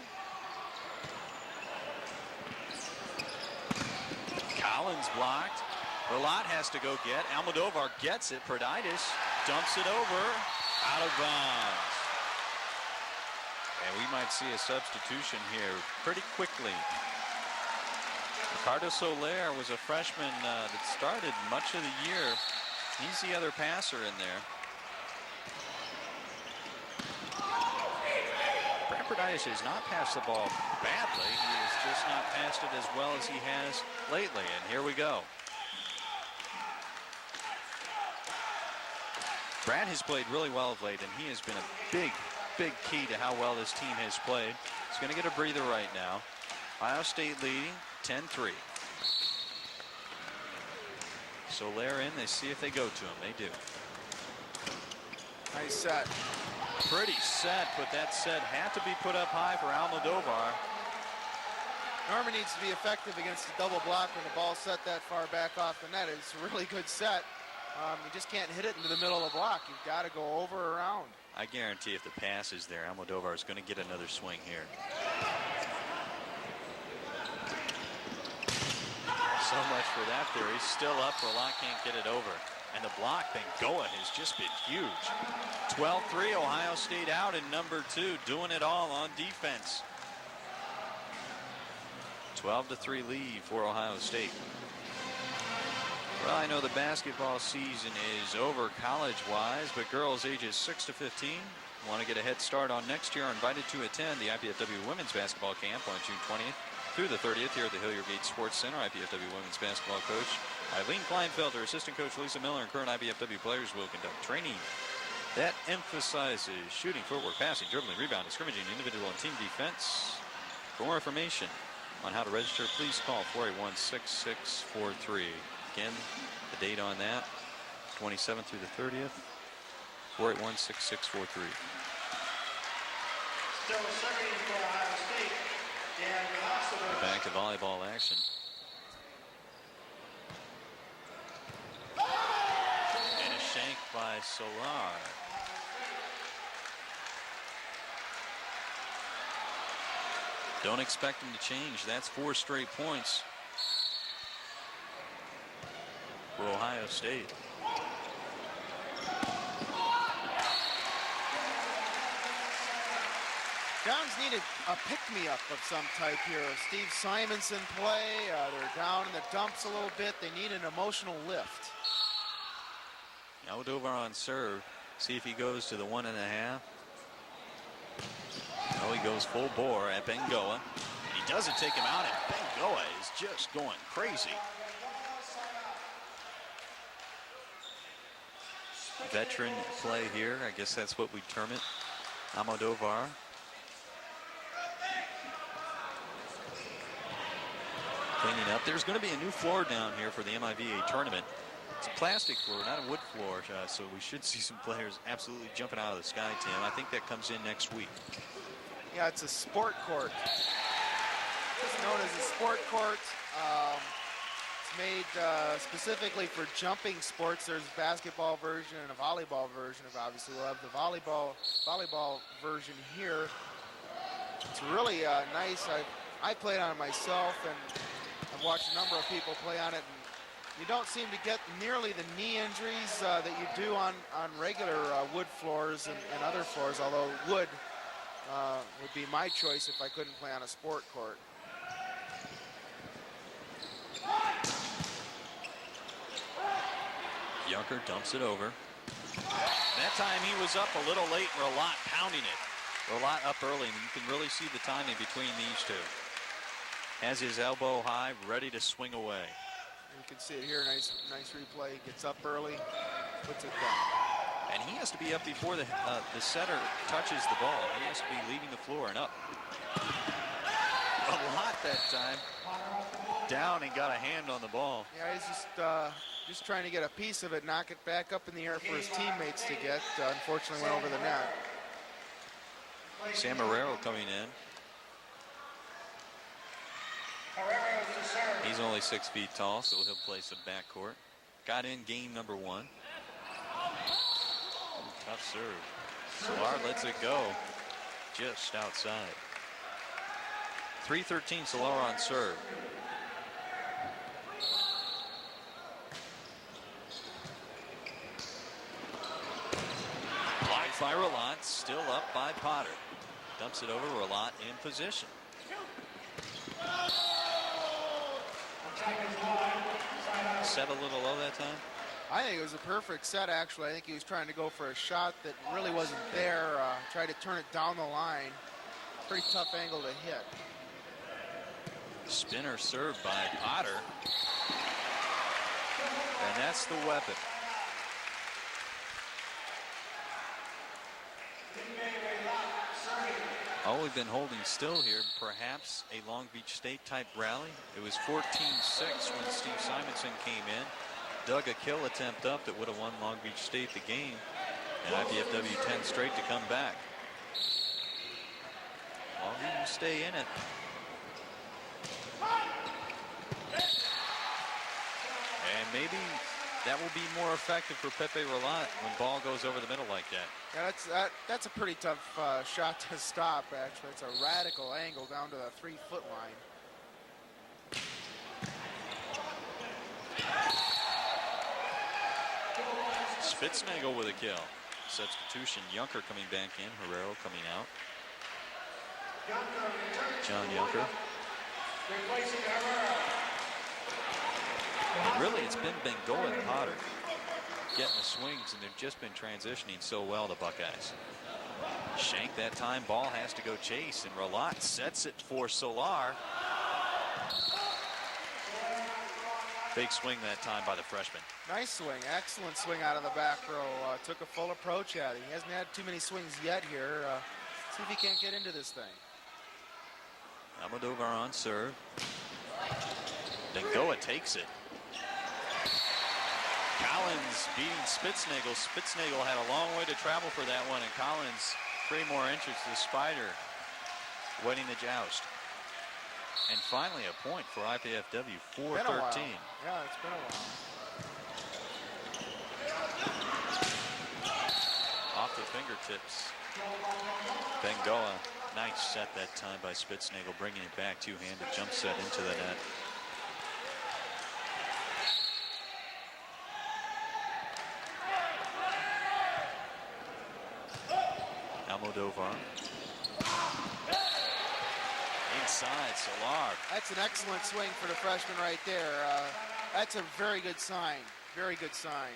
Collins blocked. Relat has to go get. Almodovar gets it. Bernitis dumps it over. Out of bounds. And we might see a substitution here pretty quickly. Ricardo Soler was a freshman that started much of the year. He's the other passer in there. Bernitis has not passed the ball badly. He has just not passed it as well as he has lately. And here we go. Brad has played really well of late, and he has been a big, big key to how well this team has played. He's going to get a breather right now. Ohio State leading 10-3. Soler in. They see if they go to him. They do. Nice set. Pretty set, but that set had to be put up high for Almodovar. Norman needs to be effective against the double block when the ball's set that far back off the net. It's a really good set. You just can't hit it into the middle of the block. You've got to go over or around. I guarantee if the pass is there, Almodovar is going to get another swing here. So much for that theory. Still up. Rolat can't get it over. And the block, Bengoa, has just been huge. 12-3, Ohio State out in number 2, doing it all on defense. 12-3 lead for Ohio State. Well, I know the basketball season is over college-wise, but girls ages 6 to 15 want to get a head start on next year are invited to attend the IPFW Women's Basketball Camp on June 20th through the 30th here at the Hilliard Gate Sports Center. IPFW Women's Basketball Coach Eileen Kleinfelder, Assistant Coach Lisa Miller, and current IPFW players will conduct training that emphasizes shooting, footwork, passing, dribbling, rebounding, scrimmaging, individual and team defense. For more information on how to register, please call 481-6643. Again, the date on that, 27th through the 30th, 481-6643. Still serving for Ohio State, Dan Mastodons. Back to volleyball action. And a shank by Solar. Don't expect him to change. That's 4 straight points for Ohio State. John's needed a pick-me-up of some type here. Steve Simonson play. They're down in the dumps a little bit. They need an emotional lift. Almodovar on serve. See if he goes to the 1.5. Oh, he goes full bore at Bengoa. And he doesn't take him out, and Bengoa is just going crazy. Veteran play here. I guess that's what we term it. Almodovar. Cleaning up. There's going to be a new floor down here for the MIVA tournament. It's a plastic floor, not a wood floor, so we should see some players absolutely jumping out of the sky, Tim. I think that comes in next week. Yeah, it's a sport court. It's known as a sport court. It's made specifically for jumping sports. There's a basketball version and a volleyball version. Obviously, we'll have the volleyball version here. It's really nice. I played on it myself, and I've watched a number of people play on it. And you don't seem to get nearly the knee injuries that you do on regular wood floors and other floors, although wood would be my choice if I couldn't play on a sport court. Junker dumps it over. That time he was up a little late. Rolat pounding it. Rolat up early, and you can really see the timing between these two. Has his elbow high, ready to swing away. You can see it here. Nice replay. Gets up early, puts it down. And he has to be up before the setter touches the ball. He has to be leaving the floor and up. A lot that time. Down and got a hand on the ball. Yeah, he's just trying to get a piece of it, knock it back up in the air for his teammates to get. Unfortunately, went over the net. Sam Marrero coming in. He's only 6 feet tall, so he'll play some backcourt. Got in game number 1. Tough serve. Solar lets it go just outside. 3-13 Solar on serve. Blocked by Rolat, still up by Potter. Dumps it over. Rolat in position. Set a little low that time? I think it was a perfect set, actually. I think he was trying to go for a shot that really wasn't there. Tried to turn it down the line. Pretty tough angle to hit. Spinner served by Potter. And that's the weapon. Oh, we've been holding still here. Perhaps a Long Beach State type rally. It was 14-6 when Steve Simonson came in. Dug a kill attempt up that would have won Long Beach State the game. And IPFW 10 straight to come back. Longview stay in it. And maybe that will be more effective for Pepe Rolat when ball goes over the middle like that. Yeah, that's a pretty tough shot to stop, actually. It's a radical angle down to the 3-foot line. Spitznagel with a kill. Substitution, Junker coming back in, Herrero coming out. John Junker. Really, it's been Bengoa and Potter getting the swings, and they've just been transitioning so well, the Buckeyes. Shank that time, ball has to go chase, and Rolat sets it for Solar. Big swing that time by the freshman. Nice swing, excellent swing out of the back row. Took a full approach at it. He hasn't had too many swings yet here. See if he can't get into this thing. Almodovar on serve. Bengoa takes it. Collins beating Spitznagel. Spitznagel had a long way to travel for that one, and Collins 3 more inches to the Spider, winning the joust. And finally a point for IPFW, 4-13. Yeah, it's been a while. Off the fingertips. Bengoa, nice set that time by Spitznagel, bringing it back two-handed jump set into the net. Almodovar. Inside, Solar. That's an excellent swing for the freshman right there. That's a very good sign. Very good sign.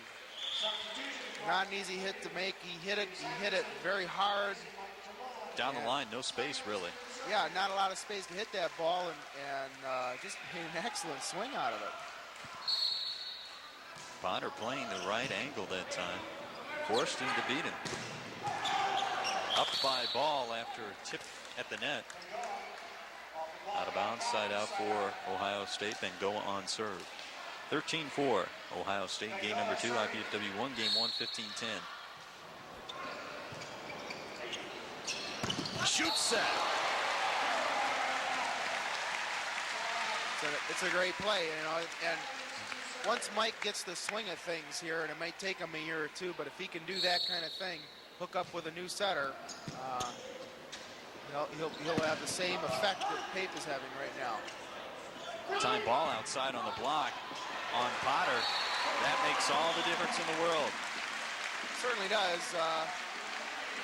Not an easy hit to make. He hit it very hard. Down the line, no space really. Yeah, not a lot of space to hit that ball, and just made an excellent swing out of it. Potter playing the right angle that time. Forced him to beat him. Up by ball after a tip at the net. Out of bounds, side out for Ohio State. Bengoa on serve. 13-4. Ohio State, game number 2. IPFW 1, game 1, 15-10. Shoot set. It's a great play, you know, and once Mike gets the swing of things here, and it might take him a year or two, but if he can do that kind of thing, hook up with a new setter, he'll have the same effect that Pape is having right now. Time ball outside on the block on Potter. That makes all the difference in the world. Certainly does.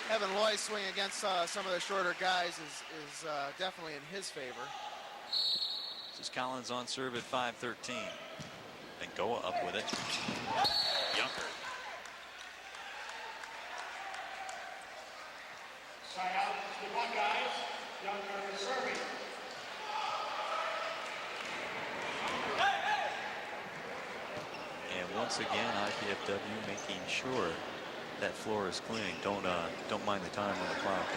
Having Loy swing against some of the shorter guys is definitely in his favor. This is Collins on serve at 5-13. Bengoa up with it. Junker. Side out to the Buckeyes. Junker serving. And once again, IPFW making sure that floor is clean. Don't mind the time on the clock.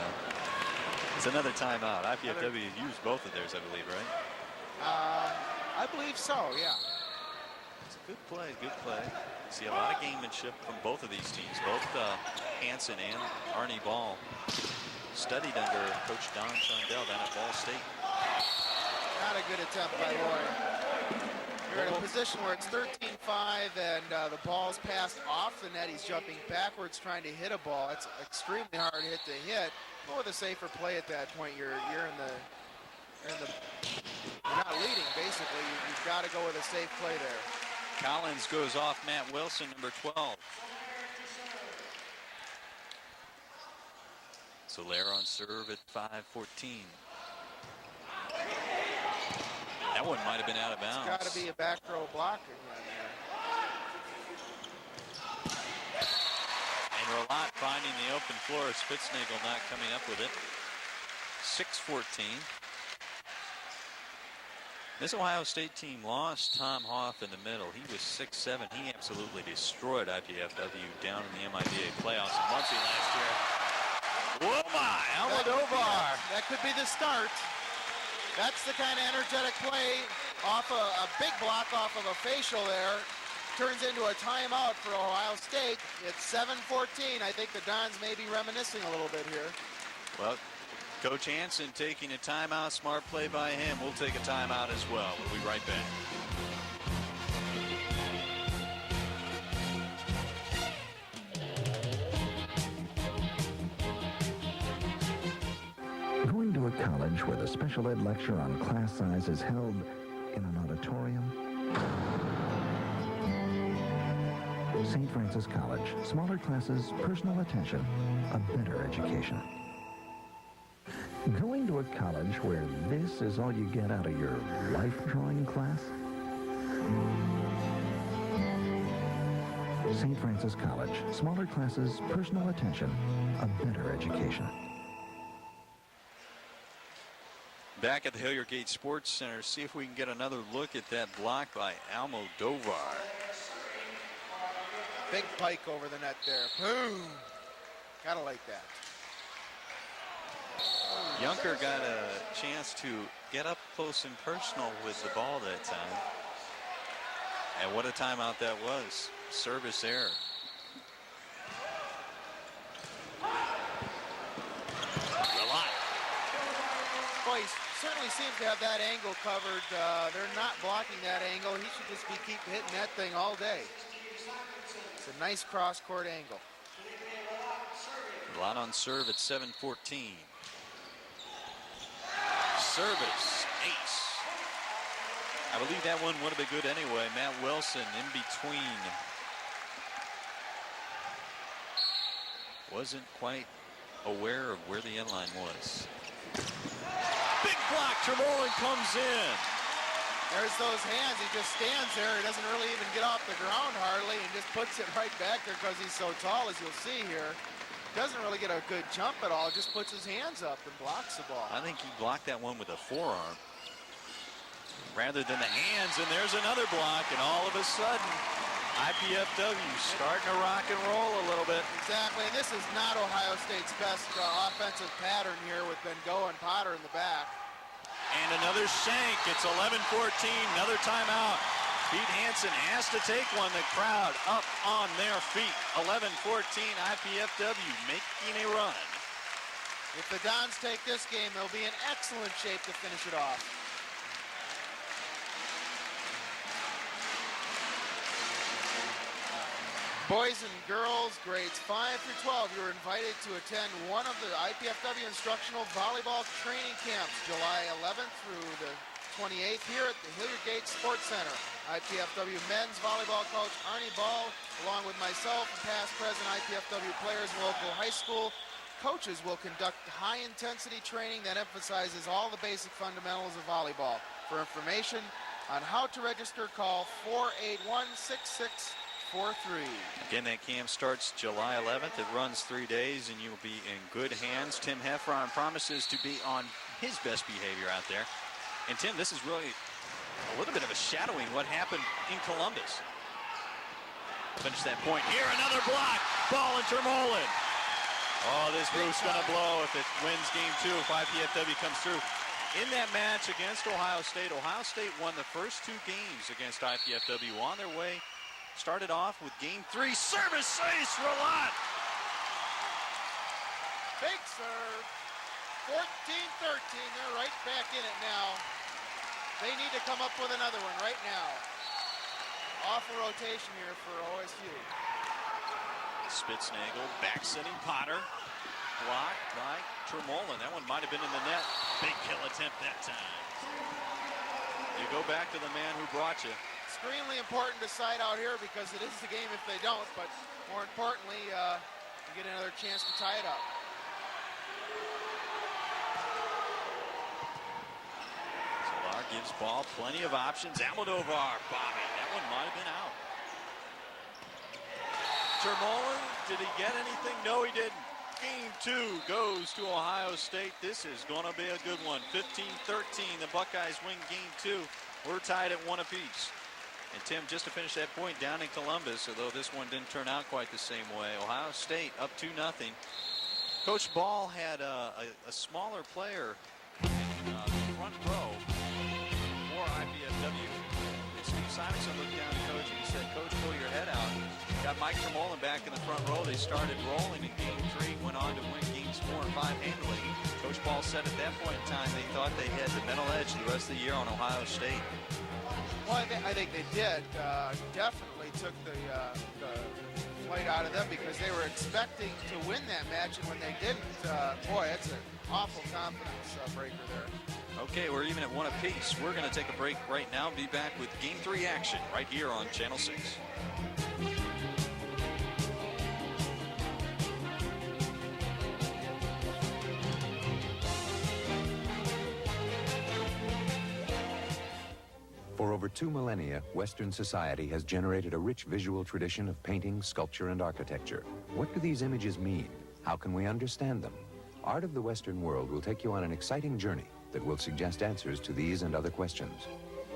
It's another timeout. IPFW used both of theirs, I believe, right? I believe so, yeah. It's a good play, good play. See a lot of gamemanship from both of these teams, both Hansen and Arnie Ball. Studied under Coach Don Shondell down at Ball State. Not a good attempt by Loy. You're in a position where it's 13-5 and the ball's passed off the net. He's jumping backwards trying to hit a ball. It's extremely hard hit to hit. Go with a safer play at that point. You're not leading, basically. You've got to go with a safe play there. Collins goes off Matt Wilson, number 12. Soler on serve at 5-14. That one might have been out of bounds. It's got to be a back row block again. And Rolat finding the open floor. Spitznagel not coming up with it. 6-14. This Ohio State team lost Tom Hoff in the middle. He was 6'7". He absolutely destroyed IPFW down in the MIDA playoffs in Muncie last year. Whoa, my! Almodovar. That could be the start. That's the kind of energetic play off a big block off of a facial there. Turns into a timeout for Ohio State. It's 7-14. I think the Dons may be reminiscing a little bit here. Well, Coach Hansen taking a timeout. Smart play by him. We'll take a timeout as well. We'll be right back. to a college where the special ed lecture on class size is held in an auditorium? St. Francis College. Smaller classes, personal attention, a better education. Going to a college where this is all you get out of your life drawing class? St. Francis College. Smaller classes, personal attention, a better education. Back at the Hilliard Gate Sports Center, see if we can get another look at that block by Almodovar. Big pike over the net there. Boom. Gotta like that. Junker got a chance to get up close and personal with the ball that time. And what a timeout that was. Service error. Boy, he certainly seems to have that angle covered. They're not blocking that angle. He should just keep hitting that thing all day. It's a nice cross-court angle. A lot on serve at 7:14. Service, ace. I believe that one would have been good anyway. Matt Wilson in between. Wasn't quite aware of where the end line was. Big block, Tremolan comes in. There's those hands. He just stands there. He doesn't really even get off the ground hardly and just puts it right back there because he's so tall, as you'll see here. Doesn't really get a good jump at all. Just puts his hands up and blocks the ball. I think he blocked that one with a forearm rather than the hands. And there's another block. And all of a sudden, IPFW starting to rock and roll a little bit. Exactly. And this is not Ohio State's best offensive pattern here with Bengo and Potter in the back. And another shank. It's 11-14. Another timeout. Pete Hansen has to take one. The crowd up on their feet. 11-14, IPFW making a run. If the Dons take this game, they'll be in excellent shape to finish it off. Boys and girls, grades 5 through 12, you're invited to attend one of the IPFW instructional volleyball training camps, July 11th through the 28th here at the Hilliard Gate Sports Center. IPFW men's volleyball coach Arnie Ball, along with myself and past present IPFW players and local high school coaches, will conduct high-intensity training that emphasizes all the basic fundamentals of volleyball. For information on how to register, call 481-6643. Again, that camp starts July 11th. It runs 3 days, and you'll be in good hands. Tim Heffron promises to be on his best behavior out there. And Tim, this is really a little bit of a shadowing what happened in Columbus. Finish that point here, another block. Ball in Tremolan. Oh, this roof's going to blow if it wins game 2, if IPFW comes through. In that match against Ohio State won the first 2 games against IPFW on their way. Started off with game 3. Service ace, Roulette. Big serve. 14-13. They're right back in it now. They need to come up with another one right now. Awful rotation here for OSU. Spitznagel back-setting Potter. Blocked by Tremolan. That one might have been in the net. Big kill attempt that time. You go back to the man who brought you. Extremely important to side out here because it is the game if they don't, but more importantly, you get another chance to tie it up. Gives ball plenty of options. Almodovar bombing. That one might have been out. Tremolan, did he get anything? No, he didn't. Game 2 goes to Ohio State. This is going to be a good one. 15-13. The Buckeyes win game 2. We're tied at 1 apiece. And Tim, just to finish that point, down in Columbus, although this one didn't turn out quite the same way, Ohio State up 2-0. Coach Ball had a smaller player in the front row. IPFW. Steve Simonson looked down at Coach and he said, Coach, pull your head out. Got Mike Tremolan back in the front row. They started rolling in game 3, went on to win games 4 and 5 handily. Coach Ball said at that point in time they thought they had the mental edge the rest of the year on Ohio State. Well, I think they did. Definitely took the flight out of them because they were expecting to win that match, and when they didn't, boy, that's an awful confidence breaker there. Okay, we're even at 1 apiece. We're going to take a break right now and be back with Game 3 action right here on Channel 6. For over 2 millennia, Western society has generated a rich visual tradition of painting, sculpture, and architecture. What do these images mean? How can we understand them? Art of the Western world will take you on an exciting journey that will suggest answers to these and other questions.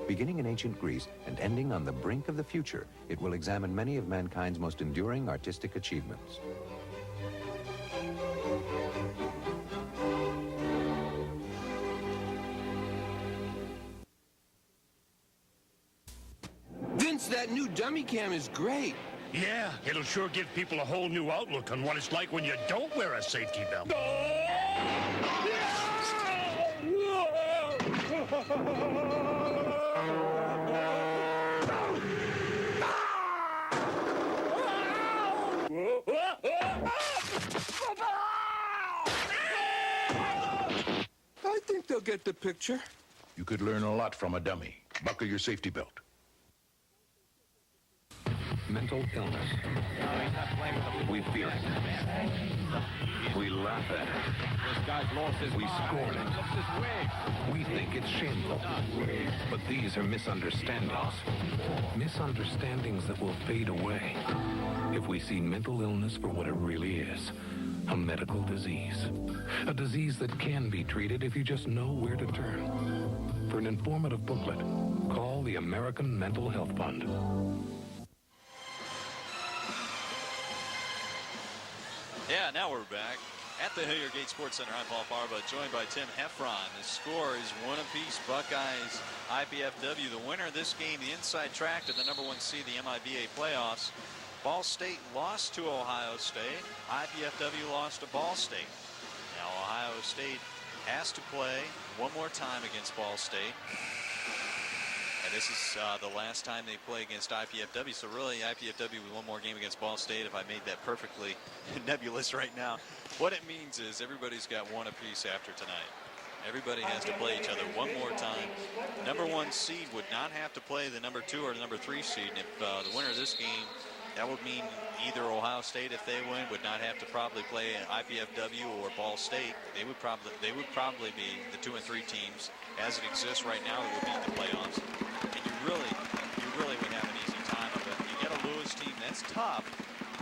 Beginning in ancient Greece and ending on the brink of the future, it will examine many of mankind's most enduring artistic achievements. Vince, that new dummy cam is great. Yeah, it'll sure give people a whole new outlook on what it's like when you don't wear a safety belt. I think they'll get the picture. You could learn a lot from a dummy. Buckle your safety belt. Mental illness. We fear it. We laugh at it. We scorn it. We think it's shameful. But these are misunderstandings. Misunderstandings that will fade away if we see mental illness for what it really is. A medical disease. A disease that can be treated if you just know where to turn. For an informative booklet, call the American Mental Health Fund. Yeah, now we're back at the Hilliard Gate Sports Center. I'm Paul Farba, joined by Tim Heffron. The score is 1 apiece. Buckeyes, IPFW. The winner of this game, the inside track to the #1 seed, the MIBA playoffs. Ball State lost to Ohio State. IPFW lost to Ball State. Now Ohio State has to play one more time against Ball State. And this is the last time they play against IPFW. So really, IPFW with one more game against Ball State, if I made that perfectly nebulous right now. What it means is everybody's got 1 apiece after tonight. Everybody has to play each other one more time. #1 seed would not have to play the #2 or the #3 seed. And if the winner of this game, that would mean either Ohio State, if they win, would not have to probably play IPFW or Ball State. They would probably be the 2 and 3 teams as it exists right now that would be in the playoffs. And you really would have an easy time of it. You get a Lewis team, that's tough,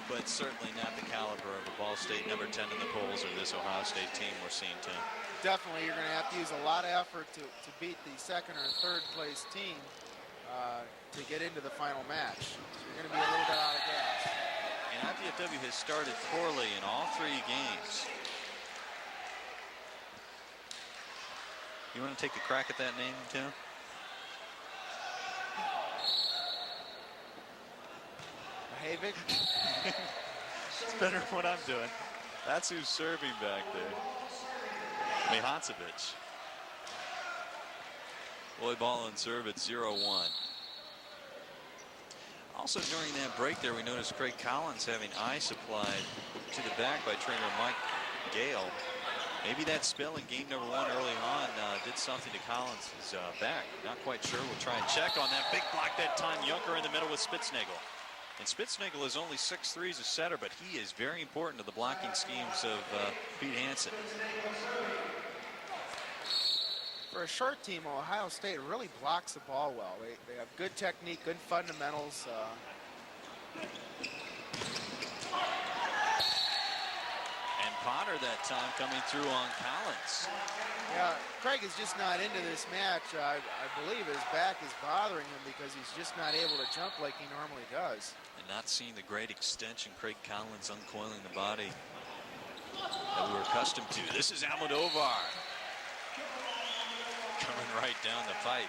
but certainly not the caliber of a Ball State #10 in the polls or this Ohio State team we're seeing, Tim. Definitely, you're going to have to use a lot of effort to beat the 2nd or 3rd place team to get into the final match. So you're going to be a little bit out of gas. And IPFW has started poorly in all 3 games. You want to take a crack at that name, Tim? Havik? It's better than what I'm doing. That's who's serving back there. Mihancevic. Volleyball and serve at 0-1. Also during that break there, we noticed Craig Collins having ice applied to the back by trainer Mike Gale. Maybe that spill in game #1 early on did something to Collins' back. Not quite sure. We'll try and check on that. Big block that time. Junker in the middle with Spitznagel. And Spitznagel is only 6'3" as a setter, but he is very important to the blocking schemes of Pete Hansen. For a short team, Ohio State really blocks the ball well. They have good technique, good fundamentals. And Potter that time coming through on Collins. Yeah, Craig is just not into this match. I believe his back is bothering him because he's just not able to jump like he normally does. And not seeing the great extension, Craig Collins uncoiling the body that we were accustomed to. This is Almodovar coming right down the pipe.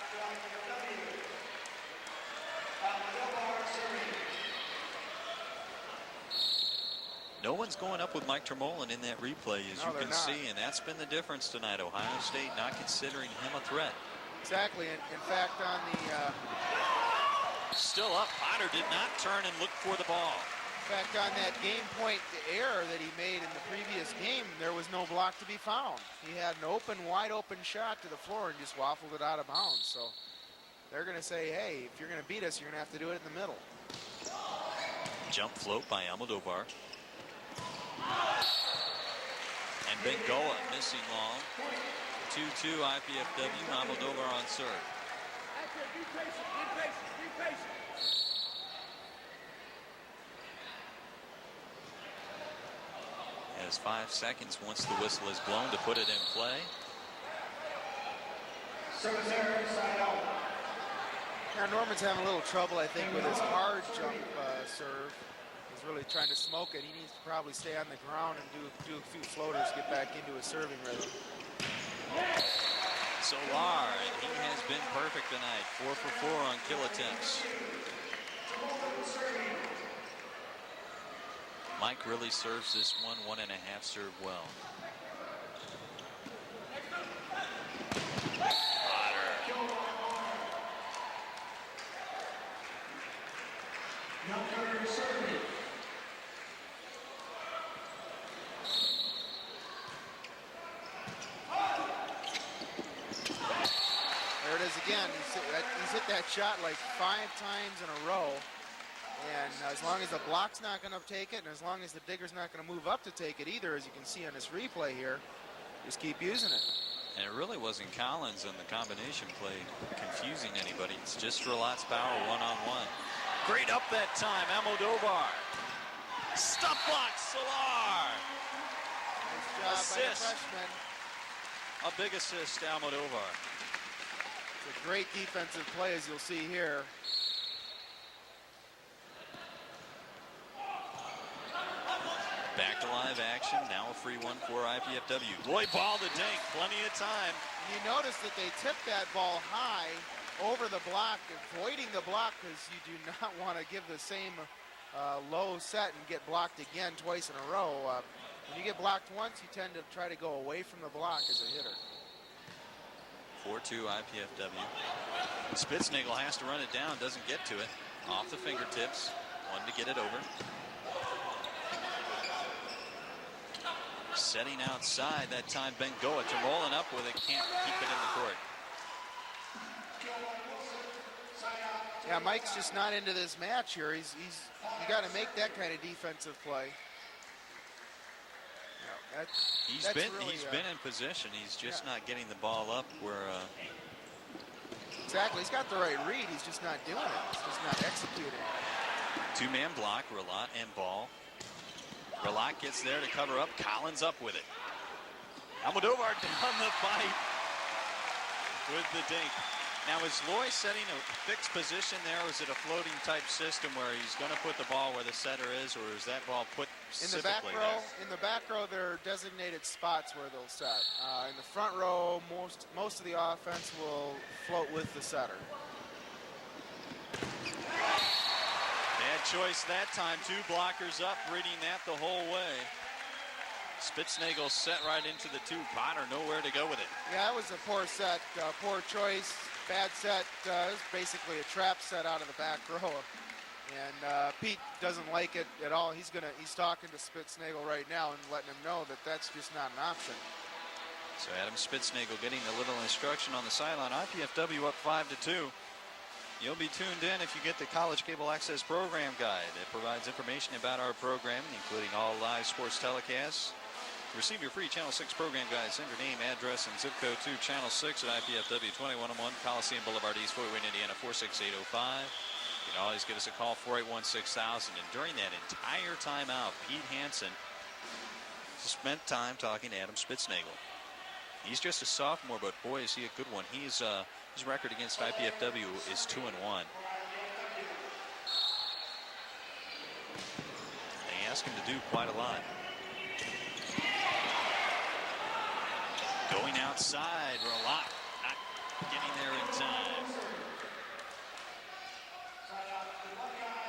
No one's going up with Mike Termolin in that replay, as you can see, and that's been the difference tonight. Ohio State not considering him a threat. Exactly. In fact, on the... Still up. Potter did not turn and look for the ball. In fact, on that game point error that he made in the previous game, there was no block to be found. He had an wide open shot to the floor and just waffled it out of bounds. So they're going to say, hey, if you're going to beat us, you're going to have to do it in the middle. Jump float by Almodovar. And Bengoa missing long. 2-2 IPFW. Almodovar on serve. Has 5 seconds once the whistle is blown to put it in play. Now Norman's having a little trouble, I think, with his hard jump serve. He's really trying to smoke it. He needs to probably stay on the ground and do a few floaters, get back into his serving rhythm. Solar, and he has been perfect tonight. 4 for 4 on kill attempts. Mike really serves this 1.5 serve well. There it is again. He's hit that shot like 5 times in a row. And as long as the block's not going to take it, and as long as the digger's not going to move up to take it either, as you can see on this replay here, just keep using it. And it really wasn't Collins in the combination play confusing anybody. It's just Relat's power one-on-one. Great up that time, Almodovar. Stuff block, Solar. Nice job by the freshman. A big assist, Almodovar. It's a great defensive play, as you'll see here. Back to live action. Now a free one for IPFW. Lloyd ball to Dink. Plenty of time. You notice that they tipped that ball high over the block, avoiding the block because you do not want to give the same low set and get blocked again twice in a row. When you get blocked once, you tend to try to go away from the block as a hitter. 4-2 IPFW. Spitznagel has to run it down. Doesn't get to it. Off the fingertips. One to get it over. Setting outside that time, Bengoa to rolling up with it, can't keep it in the court. Yeah, Mike's just not into this match here. You got to make that kind of defensive play. Yeah, he's been in position. He's just not getting the ball up where. Exactly, he's got the right read. He's just not doing it. He's just not executing. 2-man block, Relat and Ball. Relat gets there to cover up. Collins up with it. Almodovar down the pipe with the dink. Now, is Loy setting a fixed position there, or is it a floating type system where he's going to put the ball where the setter is, or is that ball put specifically there? In the back row, there are designated spots where they'll set. In the front row, most of the offense will float with the setter. Bad choice that time. 2 blockers up, reading that the whole way. Spitznagel set right into the 2. Potter nowhere to go with it. Yeah, that was a poor set, poor choice. Bad set. It was basically a trap set out of the back row. And Pete doesn't like it at all. He's talking to Spitznagel right now and letting him know that that's just not an option. So Adam Spitznagel getting a little instruction on the sideline. IPFW up 5-2. You'll be tuned in if you get the College Cable Access Program Guide. It provides information about our programming, including all live sports telecasts. Receive your free Channel 6 program guide. Send your name, address, and zip code to Channel 6 at IPFW 2101 Coliseum Boulevard, East Fort Wayne, Indiana 46805. You can always give us a call, 481-6000. And during that entire timeout, Pete Hansen spent time talking to Adam Spitznagel. He's just a sophomore, but boy, is he a good one. His record against IPFW is 2-1. They ask him to do quite a lot. Going outside, Relat not getting there in time.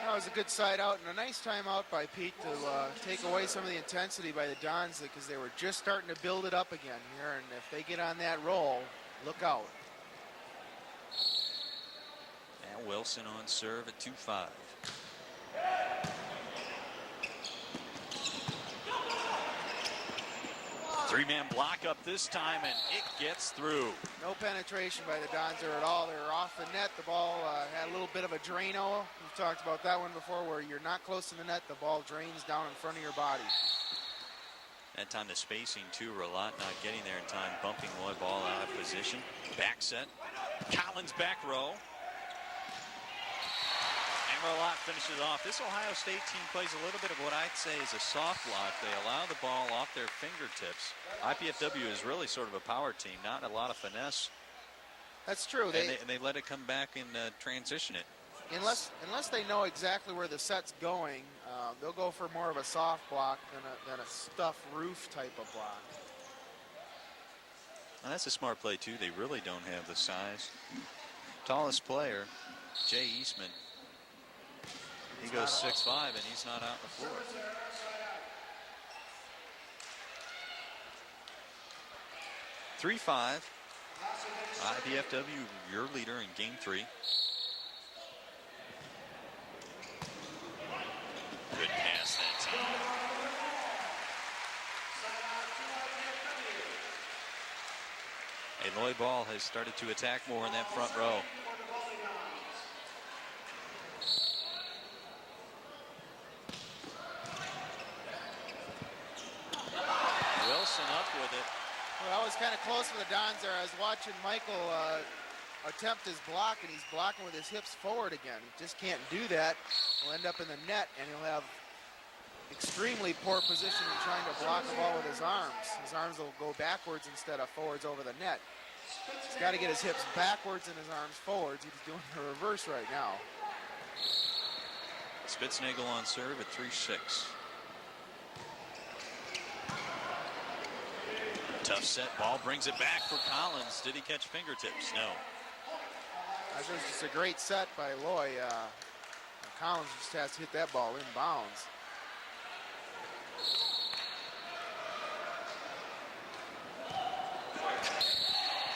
That was a good side out and a nice timeout by Pete to take away some of the intensity by the Dons because they were just starting to build it up again here, and if they get on that roll, look out. And Wilson on serve at 2-5. Three-man block up this time, and it gets through. No penetration by the Dons there at all. They were off the net. The ball had a little bit of a Drano. We've talked about that one before, where you're not close to the net, the ball drains down in front of your body. That time the spacing, too, Ralat not getting there in time, bumping one ball out of position. Back set. Collins back row. Ralat finishes off. This Ohio State team plays a little bit of what I'd say is a soft block. They allow the ball off their fingertips. IPFW is really sort of a power team, not a lot of finesse. That's true. And they let it come back and transition it. Unless they know exactly where the set's going, they'll go for more of a soft block than a stuff roof type of block. And that's a smart play, too. They really don't have the size. Tallest player, Jay Eastman. He goes 6'5", and he's not out on the floor. (3-5). IPFW, your leader in Game 3. Good pass that time. Lloyd Ball has started to attack more in that front row. Wilson up with it. Well, I was kind of close to the Dons there. I was watching Michael attempt his block, and he's blocking with his hips forward again. He just can't do that. He'll end up in the net, and he'll have extremely poor position in trying to block the ball with his arms. His arms will go backwards instead of forwards over the net. He's got to get his hips backwards and his arms forwards. He's doing the reverse right now. Spitznagel on serve at 3-6. Tough set. Ball brings it back for Collins. Did he catch fingertips? No. I think it's just a great set by Loy. Collins just has to hit that ball in bounds.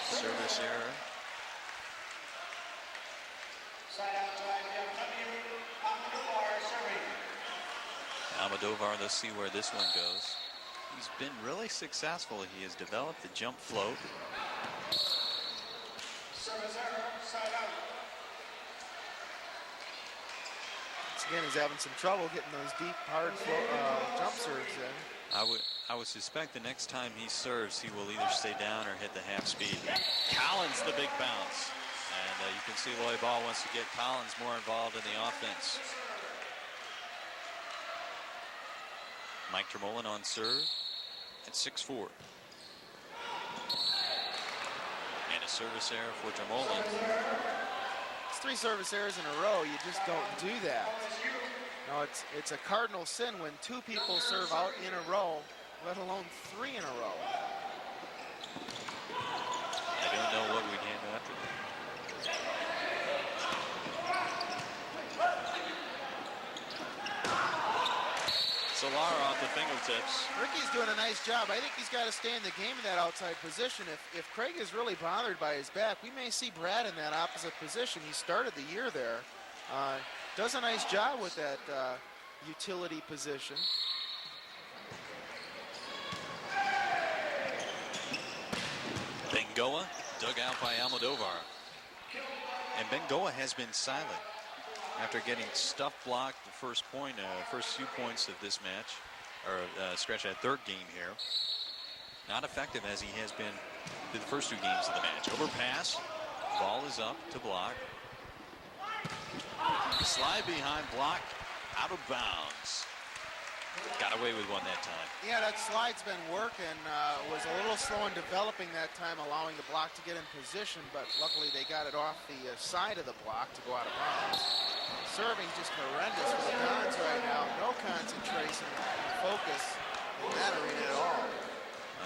Service error. Almodovar, let's see where this one goes. He's been really successful. He has developed the jump float. Once again, he's having some trouble getting those deep, hard jump serves in. I would suspect the next time he serves, he will either stay down or hit the half speed. Collins, the big bounce. And you can see Lloyd Ball wants to get Collins more involved in the offense. Mike Tremolin on serve at 6'4". And a service error for Tremolin. It's 3 service errors in a row. You just don't do that. No, it's a cardinal sin when 2 people serve out in a row, let alone 3 in a row. I don't know what we'd have after that. Solara off the fingertips. Ricky's doing a nice job. I think he's got to stay in the game in that outside position. If Craig is really bothered by his back, we may see Brad in that opposite position. He started the year there. Does a nice job with that utility position. Bengoa dug out by Almodovar. And Bengoa has been silent after getting stuff blocked the first few points of this match, or stretch that third game here. Not effective as he has been through the first 2 games of the match. Overpass, ball is up to block. Slide behind block, out of bounds. Got away with one that time. Yeah, that slide's been working. Was a little slow in developing that time, allowing the block to get in position, but luckily they got it off the side of the block to go out of bounds. Serving just horrendous for the Dons right now. No concentration and focus in that arena at all.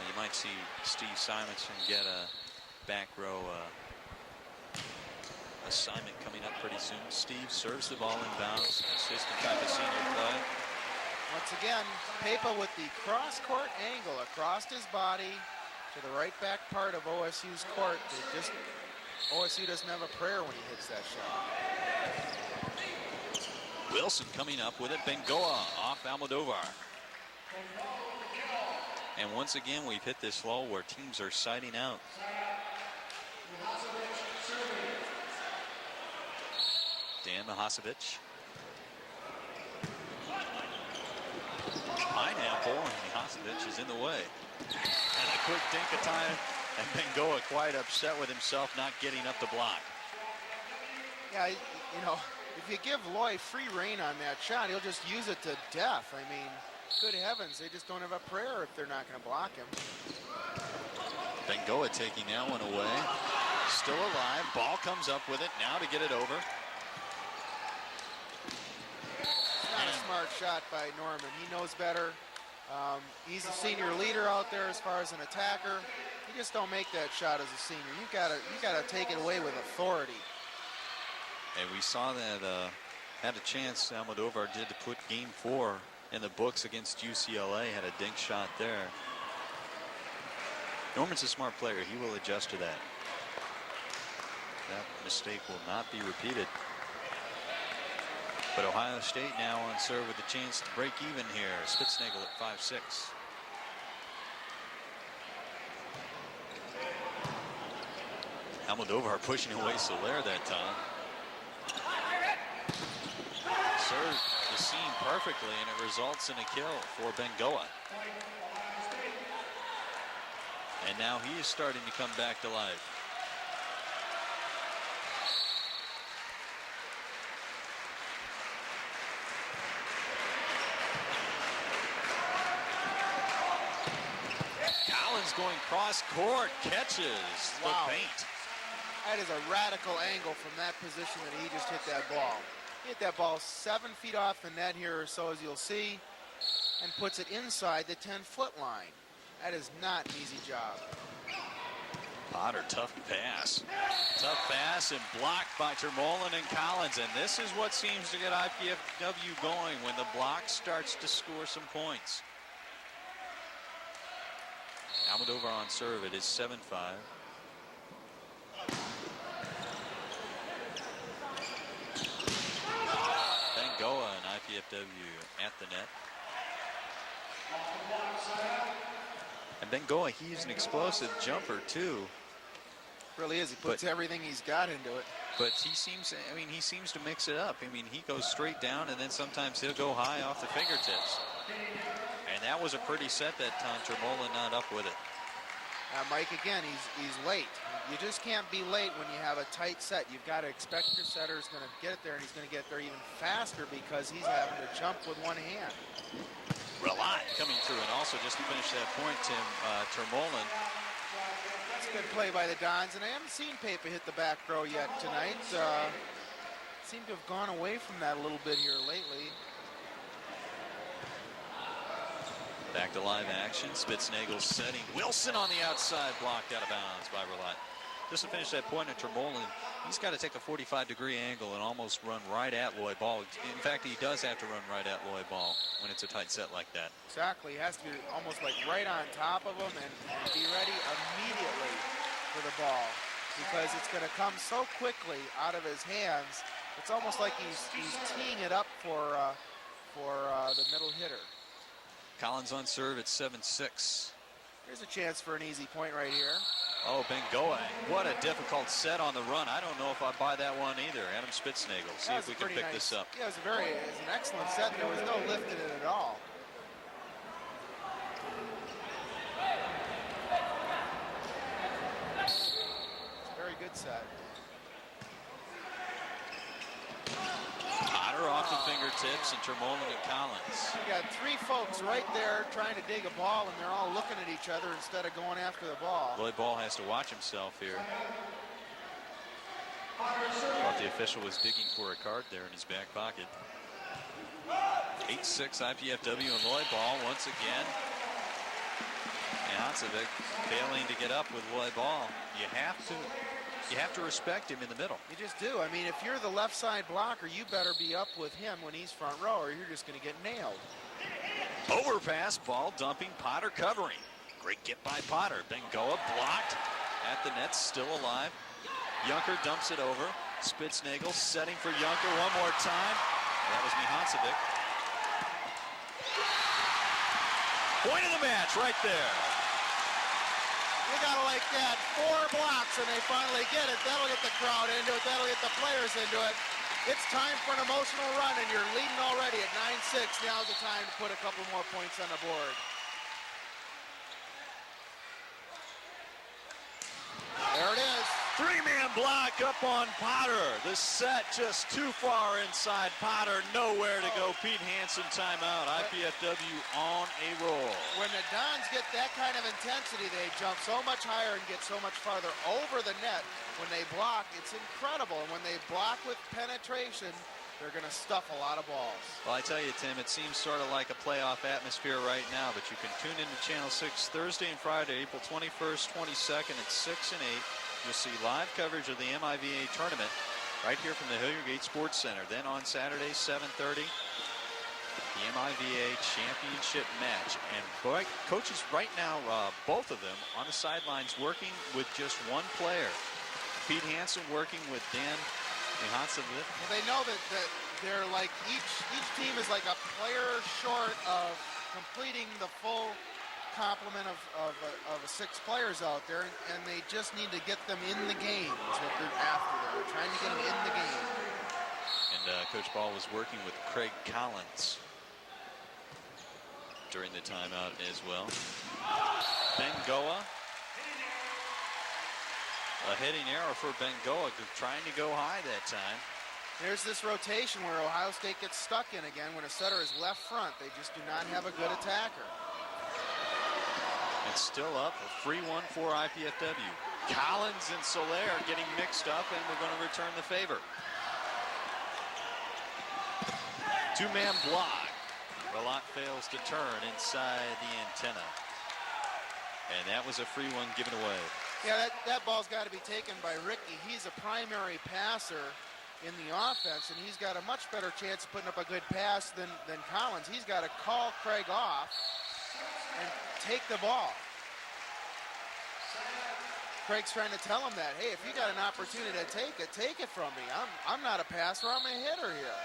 You might see Steve Simonson get a back row assignment coming up pretty soon. Steve serves the ball in bounds, consistent type of senior play. Once again, Pepa with the cross-court angle across his body to the right back part of OSU's court. OSU doesn't have a prayer when he hits that shot. Wilson coming up with it. Bengoa off Almodovar. And once again, we've hit this lull where teams are siding out. Dan Mihasevich. Pineapple, and Mihasevich is in the way. And a quick dink of time, and Bengoa quite upset with himself not getting up the block. Yeah, you know, if you give Loy free rein on that shot, he'll just use it to death. I mean, good heavens, they just don't have a prayer if they're not going to block him. Bengoa taking that one away. Still alive. Ball comes up with it. Now to get it over. Not a smart shot by Norman. He knows better. He's a senior leader out there as far as an attacker. You just don't make that shot as a senior. You gotta take it away with authority. And we saw that had a chance. Almodovar did to put Game 4 in the books against UCLA. Had a dink shot there. Norman's a smart player. He will adjust to that. That mistake will not be repeated. But Ohio State now on serve with a chance to break even here. Spitznagel at 5'6". Almodovar pushing away Soler that time. Served the seam perfectly, and it results in a kill for Bengoa. And now he is starting to come back to life. Collins going cross court, catches the paint. That is a radical angle from that position that he just hit that ball. He hit that ball 7 feet off the net here or so, as you'll see, and puts it inside the 10-foot line. That is not an easy job. Potter, tough pass. Tough pass and blocked by Termolin and Collins. And this is what seems to get IPFW going when the block starts to score some points. Almodovar on serve. It is 7-5. Bengoa and IPFW at the net. And Bengoa, he's an explosive jumper too. Really is. He puts everything he's got into it. But he seems to mix it up. I mean, he goes straight down, and then sometimes he'll go high off the fingertips. And that was a pretty set that time. Termolin not up with it. Mike, again, he's late. You just can't be late when you have a tight set. You've got to expect your setter is going to get it there, and he's going to get there even faster because he's having to jump with one hand. Relat coming through, and also just to finish that point, Tim, Termolin. That's a good play by the Dons, and I haven't seen Pepe hit the back row yet tonight. Seem to have gone away from that a little bit here lately. Back to live action. Spitznagel setting. Wilson on the outside, blocked out of bounds by Relat. Just to finish that point at Termolin, he's got to take a 45-degree angle and almost run right at Loy Ball. In fact, he does have to run right at Loy Ball when it's a tight set like that. Exactly. He has to be almost like right on top of him and be ready immediately for the ball because it's going to come so quickly out of his hands. It's almost like he's teeing it up for the middle hitter. Collins on serve at 7-6. Here's a chance for an easy point right here. Oh, Bengoa, what a difficult set on the run. I don't know if I buy that one either. Adam Spitznagel, see if we can pick this up. Yeah, it was an excellent set. There was no lift in it at all. It's a very good set. Potter off the fingertips, and Termolin and Collins. You got three folks right there trying to dig a ball, and they're all looking at each other instead of going after the ball. Loy Ball has to watch himself here. Thought the official was digging for a card there in his back pocket. 8-6 IPFW and Loy Ball once again. Jancevic failing to get up with Loy Ball. You have to respect him in the middle. You just do. I mean, if you're the left side blocker, you better be up with him when he's front row or you're just going to get nailed. Overpass, ball dumping, Potter covering. Great get by Potter. Bengoa blocked at the net, still alive. Junker dumps it over. Spitznagel setting for Junker one more time. That was Mihasevich. Point of the match right there. You gotta like that. 4 blocks and they finally get it. That'll get the crowd into it. That'll get the players into it. It's time for an emotional run and you're leading already at 9-6. Now's the time to put a couple more points on the board. There it is. 3-man block up on Potter. The set just too far inside Potter. Nowhere to go. Pete Hansen timeout. IPFW on a roll. When the Dons get that kind of intensity, they jump so much higher and get so much farther over the net. When they block, it's incredible. And when they block with penetration, they're going to stuff a lot of balls. Well, I tell you, Tim, it seems sort of like a playoff atmosphere right now, but you can tune into Channel 6 Thursday and Friday, April 21st, 22nd at 6 and 8. You'll see live coverage of the MIVA tournament right here from the Hilliard Gate Sports Center. Then on Saturday, 7:30, the MIVA championship match. And boy, coaches right now, both of them on the sidelines working with just one player. Pete Hansen working with Dan Mihancevich. Well, they know that they're like each team is like a player short of completing the full complement of 6 players out there, and they just need to get them in the game. That's what they're after. They're trying to get them in the game. And Coach Ball was working with Craig Collins during the timeout as well. Bengoa. A hitting error for Bengoa, trying to go high that time. There's this rotation where Ohio State gets stuck in again when a setter is left front. They just do not have a good attacker. It's still up, a free one for IPFW. Collins and Soler getting mixed up, and we're going to return the favor. 2-man block. Relat fails to turn inside the antenna. And that was a free one given away. Yeah, that ball's got to be taken by Ricky. He's a primary passer in the offense, and he's got a much better chance of putting up a good pass than Collins. He's got to call Craig off and take the ball. Craig's trying to tell him that, hey, if you got an opportunity to take it from me. I'm not a passer, I'm a hitter here.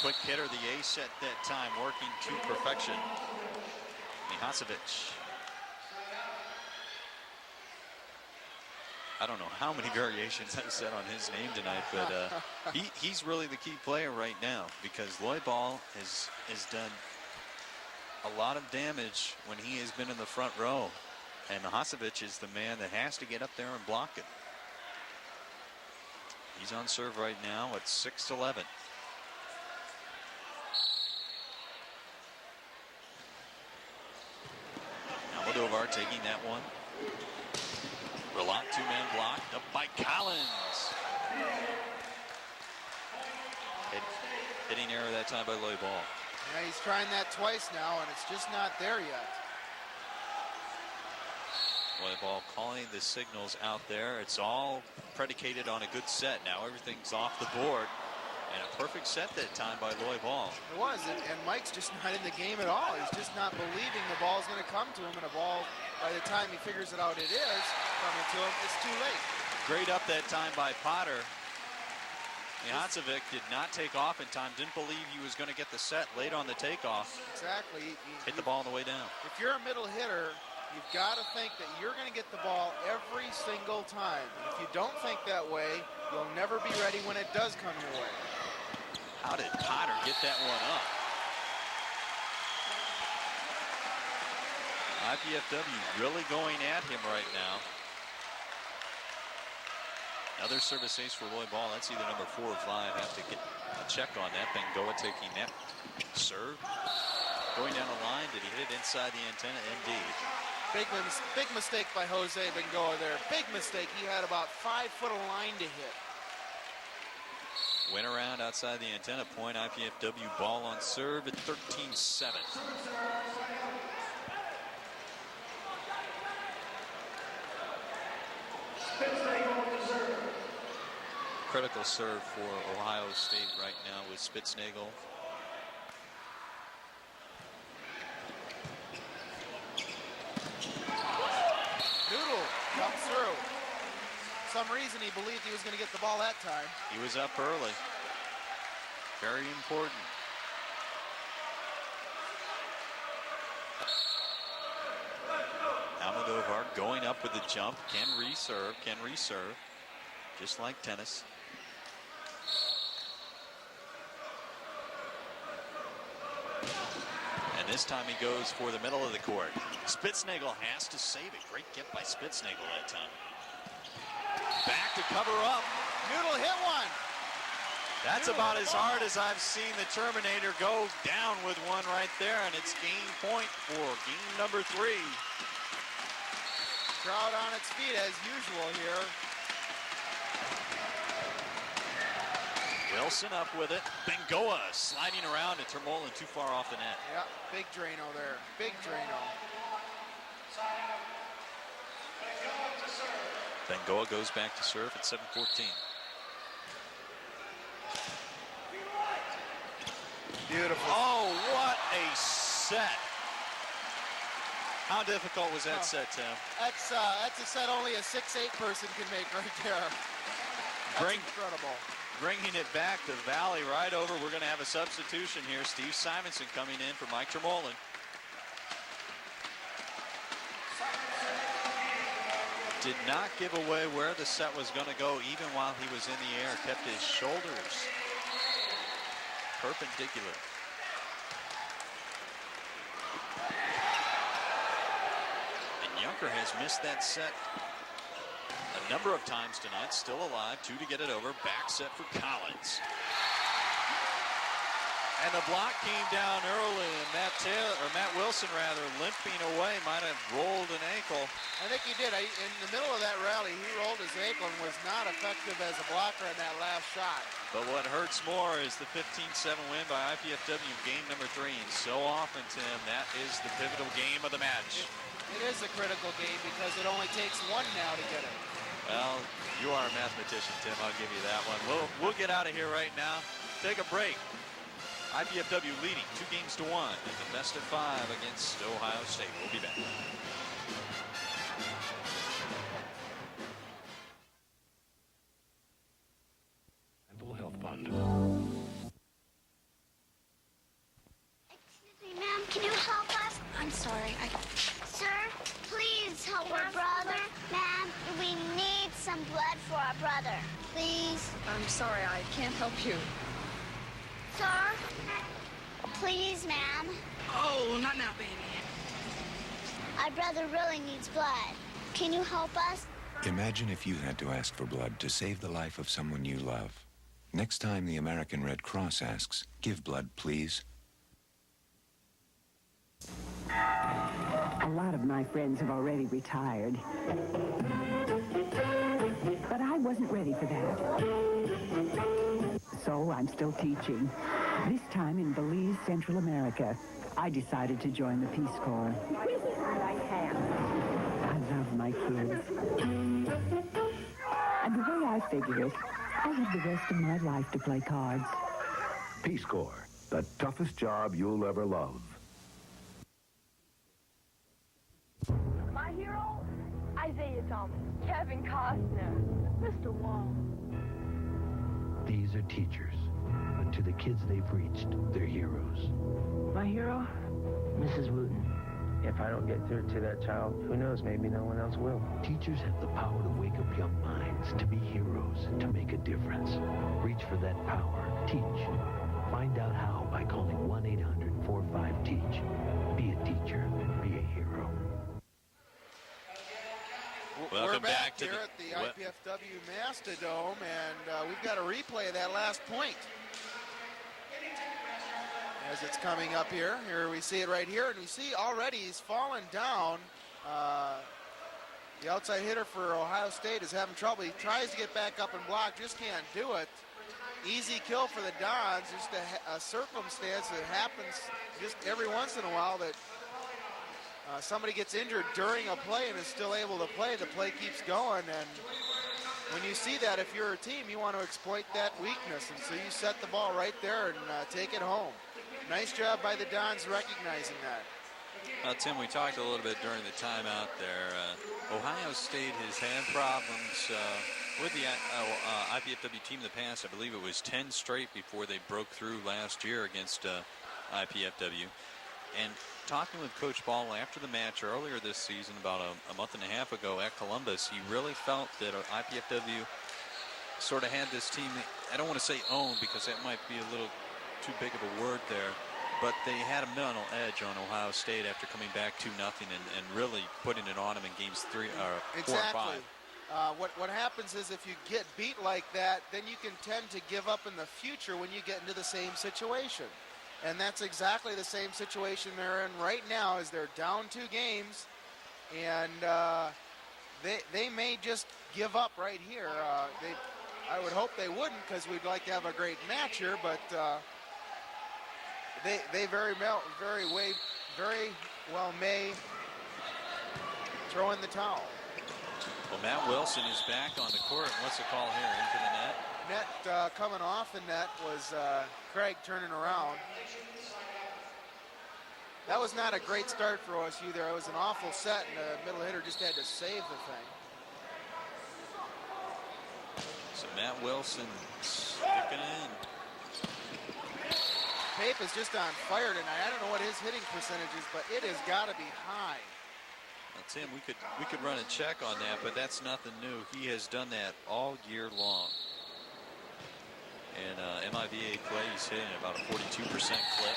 Quick hitter, the ace at that time, working to perfection. Mihancevich. I don't know how many variations I've said on his name tonight, but he's really the key player right now, because Lloyd Ball has done a lot of damage when he has been in the front row, and Mihancevich is the man that has to get up there and block it. He's on serve right now at 6-11. Almodovar taking that one. Relat, 2-man block, up by Collins. Hitting error that time by Lloyd Ball. Yeah, he's trying that twice now, and it's just not there yet. Lloyd Ball calling the signals out there. It's all predicated on a good set. Now everything's off the board. And a perfect set that time by Lloyd Ball. It was, and Mike's just not in the game at all. He's just not believing the ball's going to come to him, and a ball, by the time he figures it out it is coming to him, it's too late. Great up that time by Potter. Mihancevich did not take off in time, didn't believe he was going to get the set late on the takeoff. Exactly. Hit the ball on the way down. If you're a middle hitter, you've got to think that you're going to get the ball every single time. If you don't think that way, you'll never be ready when it does come your way. How did Potter get that one up? IPFW really going at him right now. Another service ace for Lloyd Ball. That's either number 4 or 5. Have to get a check on that. Bengoa taking that serve. Going down the line. Did he hit it inside the antenna? Indeed. Big mistake by Jose Bengoa there. Big mistake. He had about 5 foot of line to hit. Went around outside the antenna point. IPFW ball on serve at 13-7. Critical serve for Ohio State right now with Spitznagel. Noodle comes through. For some reason he believed he was going to get the ball that time. He was up early. Very important. with the jump. Can reserve. Just like tennis. And this time he goes for the middle of the court. Spitznagel has to save it. Great get by Spitznagel that time. Back to cover up. Noodle hit one. That's about as hard as I've seen the Terminator go down with one right there, and it's game point for game number 3. Crowd on its feet as usual here. Wilson up with it. Bengoa sliding around and Termolen too far off the net. Yeah, big Drano there. Big Drano. Bengoa goes back to serve at 7-14. Beautiful. Oh, what a set. How difficult was that set, Tim? That's a set only a 6'8" person can make right there. That's incredible. Bringing it back to Valley right over. We're going to have a substitution here. Steve Simonson coming in for Mike Termolen. Did not give away where the set was going to go even while he was in the air. Kept his shoulders perpendicular. And Junker has missed that set a number of times tonight. Still alive. 2 to get it over. Back set for Collins. And the block came down early, and Matt Wilson limping away, might have rolled an ankle. I think he did. In the middle of that rally, he rolled his ankle and was not effective as a blocker in that last shot. But what hurts more is the 15-7 win by IPFW in game number 3. And so often, Tim, that is the pivotal game of the match. It is a critical game because it only takes one now to get it. Well, you are a mathematician, Tim. I'll give you that one. We'll get out of here right now. Take a break. IPFW leading 2-1 in the best of 5 against Ohio State. We'll be back. Mental Health Fund. Excuse me, ma'am, can you help us? I'm sorry, Sir, please help our brother. Ma'am, we need some blood for our brother. Please. I'm sorry, I can't help you. Sir? Please, ma'am. Oh, not now, baby. Our brother really needs blood. Can you help us? Imagine if you had to ask for blood to save the life of someone you love. Next time the American Red Cross asks, give blood, please. A lot of my friends have already retired. But I wasn't ready for that. So I'm still teaching. This time in Belize, Central America. I decided to join the Peace Corps. I love my kids. And the way I figure it, I have the rest of my life to play cards. Peace Corps, the toughest job you'll ever love. My hero? Isaiah Thomas, Kevin Costner, Mr. Wong. These are teachers, but to the kids they've reached, they're heroes. My hero? Mrs. Wooten. If I don't get through to that child, who knows, maybe no one else will. Teachers have the power to wake up young minds, to be heroes, to make a difference. Reach for that power. Teach. Find out how by calling 1-800-45-TEACH. Be a teacher. Be a hero. We're back here at the IPFW Mastodome, and we've got a replay of that last point. As it's coming up here. Here we see it right here, and we see already he's fallen down. The outside hitter for Ohio State is having trouble. He tries to get back up and block, just can't do it. Easy kill for the Dons, just a circumstance that happens just every once in a while that somebody gets injured during a play and is still able to play. The play keeps going, and when you see that, if you're a team, you want to exploit that weakness, and so you set the ball right there and take it home. Nice job by the Dons recognizing that. Tim, we talked a little bit during the timeout there. Ohio State has had problems with the IPFW team in the past. I believe it was 10 straight before they broke through last year against IPFW. And talking with Coach Ball after the match earlier this season, about a month and a half ago at Columbus, he really felt that IPFW sort of had this team, I don't want to say owned because that might be a little too big of a word there, but they had a mental edge on Ohio State after coming back 2-0 and really putting it on them in games 4 and 5. What happens is if you get beat like that, then you can tend to give up in the future when you get into the same situation. And that's exactly the same situation they're in right now, as they're down 2 games, and they may just give up right here. I would hope they wouldn't, because we'd like to have a great match here, but they very well may throw in the towel. Well, Matt Wilson is back on the court. What's the call here? Into the net? Net coming off the net was Craig turning around. That was not a great start for OSU there. It was an awful set, and the middle hitter just had to save the thing. So Matt Wilson sticking in. Pape is just on fire tonight. I don't know what his hitting percentage is, but it has got to be high. Now, Tim, we could run a check on that, but that's nothing new. He has done that all year long. And MIVA play, he's hitting about a 42% clip.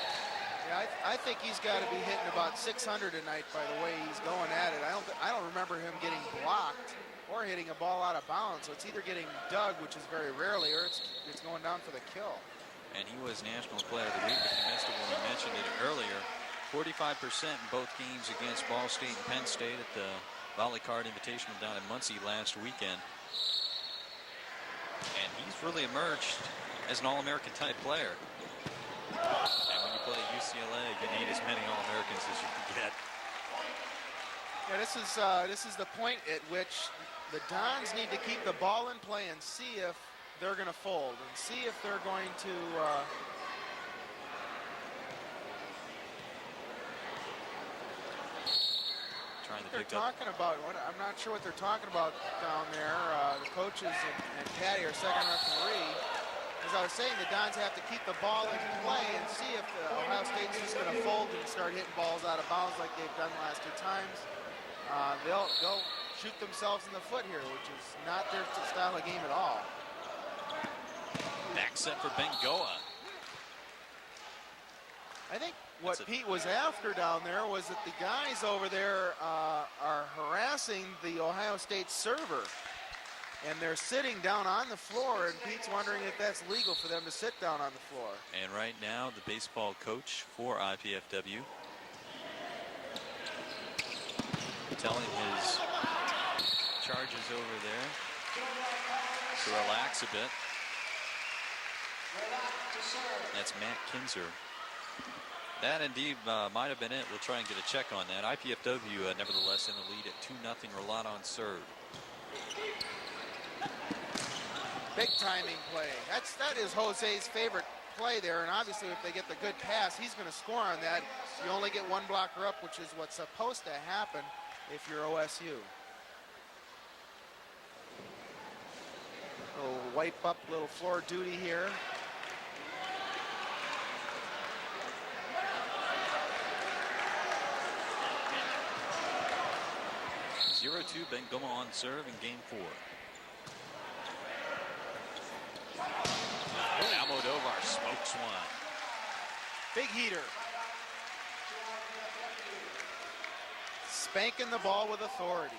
Yeah, I think he's got to be hitting about 600 tonight by the way he's going at it. I don't remember him getting blocked or hitting a ball out of bounds. So it's either getting dug, which is very rarely, or it's going down for the kill. And he was National Player of the Week, if you missed it when we mentioned it earlier. 45% in both games against Ball State and Penn State at the Volley Card Invitational down in Muncie last weekend. And he's really emerged as an All-American type player. And when you play at UCLA, you need as many All-Americans as you can get. Yeah, this is the point at which the Dons need to keep the ball in play and see if they're going to fold and see if they're going to talking about. I'm not sure what they're talking about down there. The coaches and Patty, our second referee. As I was saying, the Dons have to keep the ball in play and see if Ohio State's just going to fold and start hitting balls out of bounds like they've done the last 2 times. They'll shoot themselves in the foot here, which is not their style of game at all. Back set for Bengoa. I think what Pete was after down there was that the guys over there are harassing the Ohio State server. And they're sitting down on the floor, and Pete's wondering if that's legal for them to sit down on the floor. And right now, the baseball coach for IPFW telling his charges over there to relax a bit. That's Matt Kinzer. That indeed might have been it. We'll try and get a check on that. IPFW nevertheless in the lead at 2-0. Rollat on serve. Big timing play. That is Jose's favorite play there, and obviously if they get the good pass, he's going to score on that. You only get one blocker up, which is what's supposed to happen if you're OSU. Little wipe up, little floor duty here. (0-2) Bengoa on serve in game 4. Almodovar smokes one. Big heater. Spanking the ball with authority.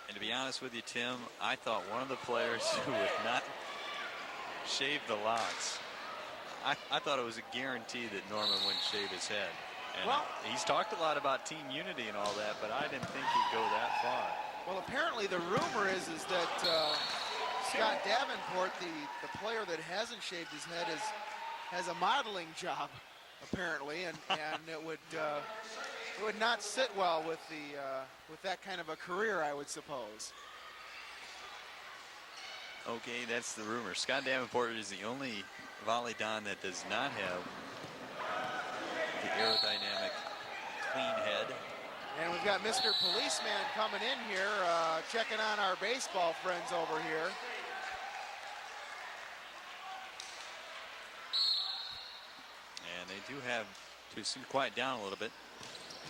And to be honest with you, Tim, I thought one of the players who would not shave the locks, I thought it was a guarantee that Norman wouldn't shave his head. And well, he's talked a lot about team unity and all that, but I didn't think he'd go that far. Well, apparently the rumor is that Scott Davenport, the player that hasn't shaved his head, has a modeling job, apparently, and it would not sit well with that kind of a career, I would suppose. Okay, that's the rumor. Scott Davenport is the only volley don that does not have the aerodynamic clean head. And we've got Mr. Policeman coming in here, checking on our baseball friends over here. And they do have to seem to quiet down a little bit.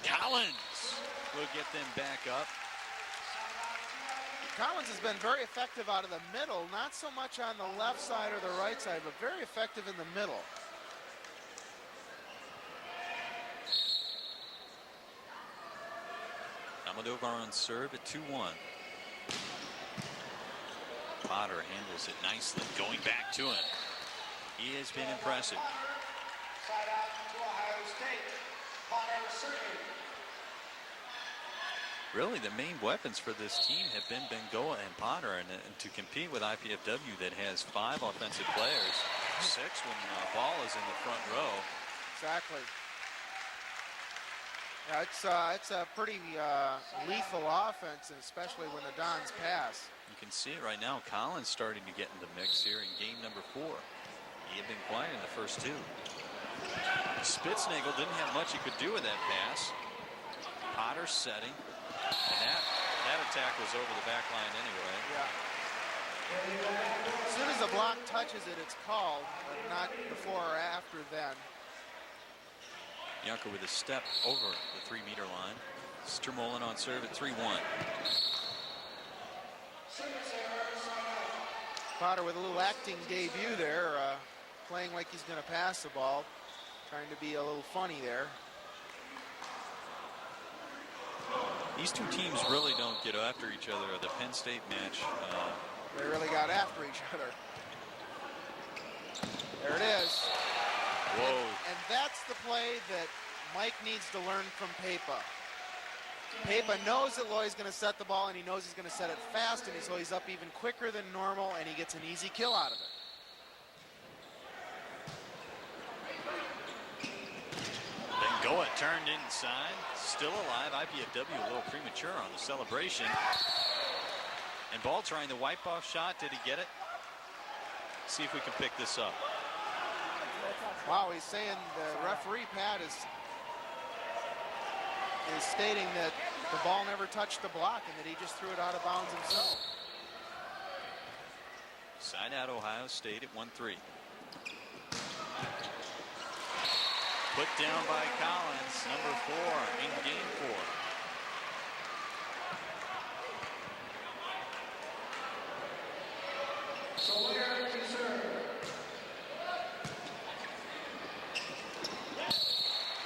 Collins will get them back up. Collins has been very effective out of the middle, not so much on the left side or the right side, but very effective in the middle. Almodovar on serve at 2-1. Potter handles it nicely, going back to him. He has been impressive. Side out to Ohio State. Potter serving. Really, the main weapons for this team have been Bengoa and Potter, and to compete with IPFW that has 5 offensive players, 6 when ball is in the front row. Exactly. Yeah, it's a pretty lethal offense, especially when the Dons pass. You can see it right now. Collins starting to get in the mix here in game number 4. He had been quiet in the first 2. Spitznagel didn't have much he could do with that pass. Potter setting. And that attack was over the back line anyway. Yeah. As soon as the block touches it, it's called, but not before or after then. Junker with a step over the 3-meter line. Stermolen on serve at 3-1. Potter with a little acting debut there, playing like he's going to pass the ball, trying to be a little funny there. These two teams really don't get after each other at the Penn State match. They really got after each other. There it is. Whoa. And that's the play that Mike needs to learn from Pepa. Pepa knows that Loy's going to set the ball, and he knows he's going to set it fast, and so he's up even quicker than normal, and he gets an easy kill out of it. Bengoa turned inside, still alive. IPFW a little premature on the celebration. And Ball trying the wipe-off shot. Did he get it? See if we can pick this up. Wow, he's saying the referee, Pat, is stating that the ball never touched the block and that he just threw it out of bounds himself. Side out Ohio State at 1-3. Put down by Collins, number 4 in game 4.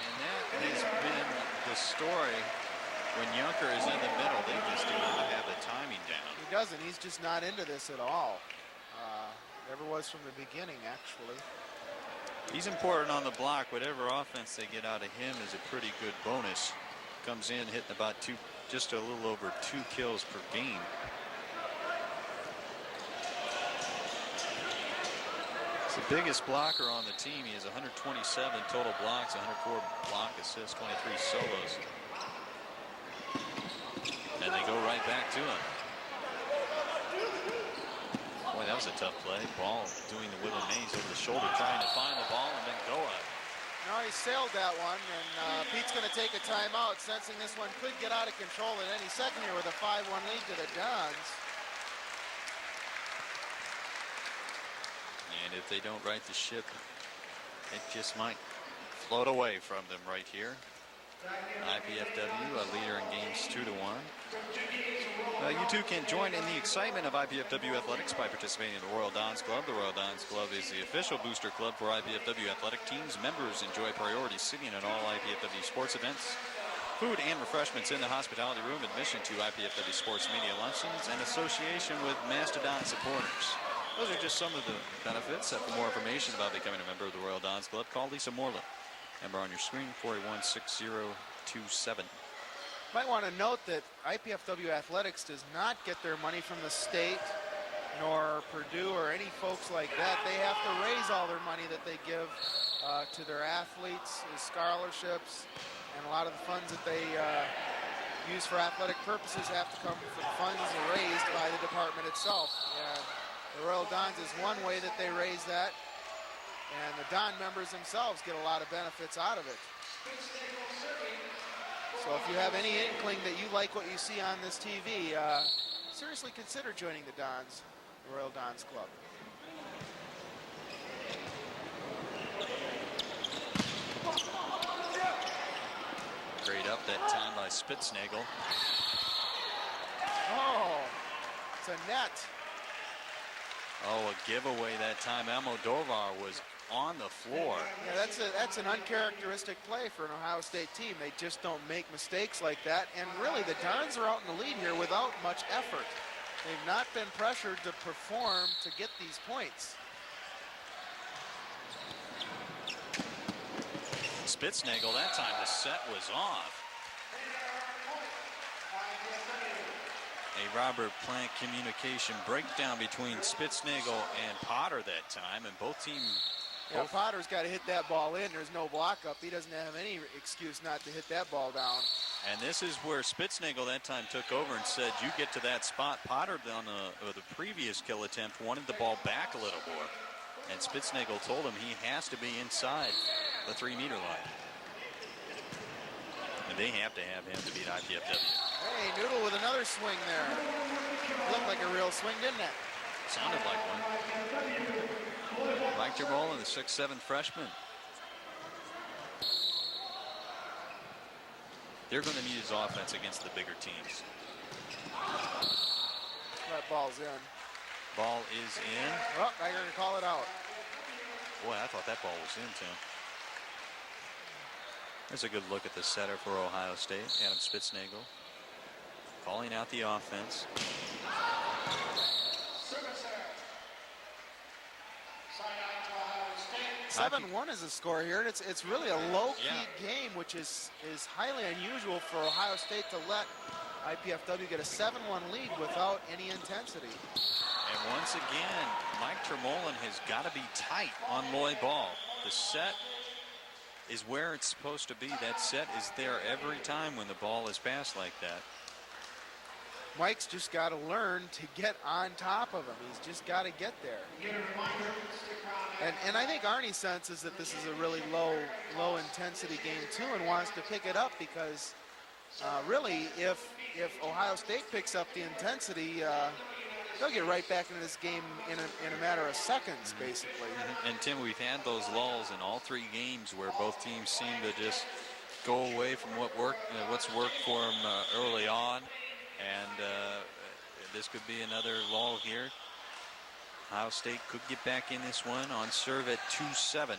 And that has been the story. When Junker is in the middle, they just do not have the timing down. He doesn't. He's just not into this at all. Never was from the beginning, actually. He's important on the block. Whatever offense they get out of him is a pretty good bonus. Comes in hitting about just a little over 2 kills per game. He's the biggest blocker on the team. He has 127 total blocks, 104 block assists, 23 solos. And they go right back to him. Boy, that was a tough play. Ball doing the Willow Mays over the shoulder, trying to find the ball, and then go up. No, he sailed that one, and Pete's going to take a timeout, sensing this one could get out of control at any second here with a 5-1 lead to the Dons. And if they don't right the ship, it just might float away from them right here. IPFW, a leader in games 2-1. You too can join in the excitement of IPFW athletics by participating in the Royal Dons Club. The Royal Dons Club is the official booster club for IPFW athletic teams. Members enjoy priority seating at all IPFW sports events, food and refreshments in the hospitality room, admission to IPFW sports media luncheons, and association with Mastodon supporters. Those are just some of the benefits. For more information about becoming a member of the Royal Dons Club, call Lisa Moreland. Number on your screen, 481-6027. Might want to note that IPFW Athletics does not get their money from the state, nor Purdue or any folks like that. They have to raise all their money that they give to their athletes, as scholarships, and a lot of the funds that they use for athletic purposes have to come from funds raised by the department itself. And the Royal Dons is one way that they raise that. And the Don members themselves get a lot of benefits out of it. So if you have any inkling that you like what you see on this TV, seriously consider joining the Dons, the Royal Dons Club. that time by Spitznagel. Oh, it's a net. Oh, a giveaway that time. Almodovar was on the floor. Yeah, that's an uncharacteristic play for an Ohio State team. They just don't make mistakes like that. And really, the Dons are out in the lead here without much effort. They've not been pressured to perform to get these points. Spitznagel, that time the set was off. A Robert Plant communication breakdown between Spitznagel and Potter that time, and both teams. Yeah, Potter's got to hit that ball in. There's no block up. He doesn't have any excuse not to hit that ball down. And this is where Spitznagel that time took over and said, you get to that spot. Potter on the previous kill attempt wanted the ball back a little more. And Spitznagel told him he has to be inside the 3-meter line. And they have to have him to beat IPFW. Hey, Noodle with another swing there. Looked like a real swing, didn't it? Sounded like one. Mike Termolen, the 6'7" freshman. They're going to need his offense against the bigger teams. That ball's in. Ball is in. Oh, now you're going to call it out. Boy, I thought that ball was in, Tim. There's a good look at the setter for Ohio State, Adam Spitznagel. Calling out the offense. 7-1 is the score here, and it's really a low-key game, which is highly unusual for Ohio State to let IPFW get a 7-1 lead without any intensity. And once again, Mike Termolen has got to be tight on Lloyd Ball. The set is where it's supposed to be. That set is there every time when the ball is passed like that. Mike's just got to learn to get on top of him. He's just got to get there. And I think Arnie senses that this is a really low intensity game too, and wants to pick it up because really if Ohio State picks up the intensity, they'll get right back into this game in a matter of seconds, basically. And Tim, we've had those lulls in all 3 games where both teams seem to just go away from what's worked for them early on. And this could be another lull here. Ohio State could get back in this one on serve at 2-7.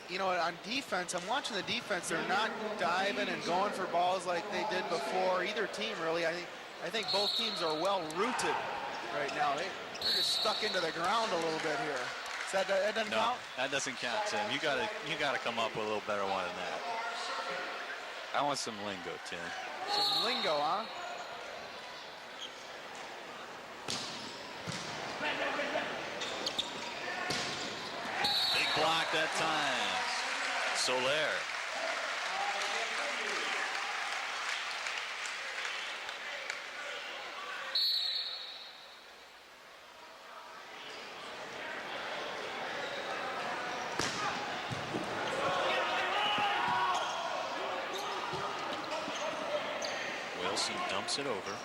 You know, on defense, I'm watching the defense. They're not diving and going for balls like they did before. Either team, really. I think both teams are well rooted right now. They're just stuck into the ground a little bit here. That doesn't count? That doesn't count, Tim. You gotta come up with a little better one than that. I want some lingo, Tim. Some lingo, huh? Big block that time. Soler. Dumps it over.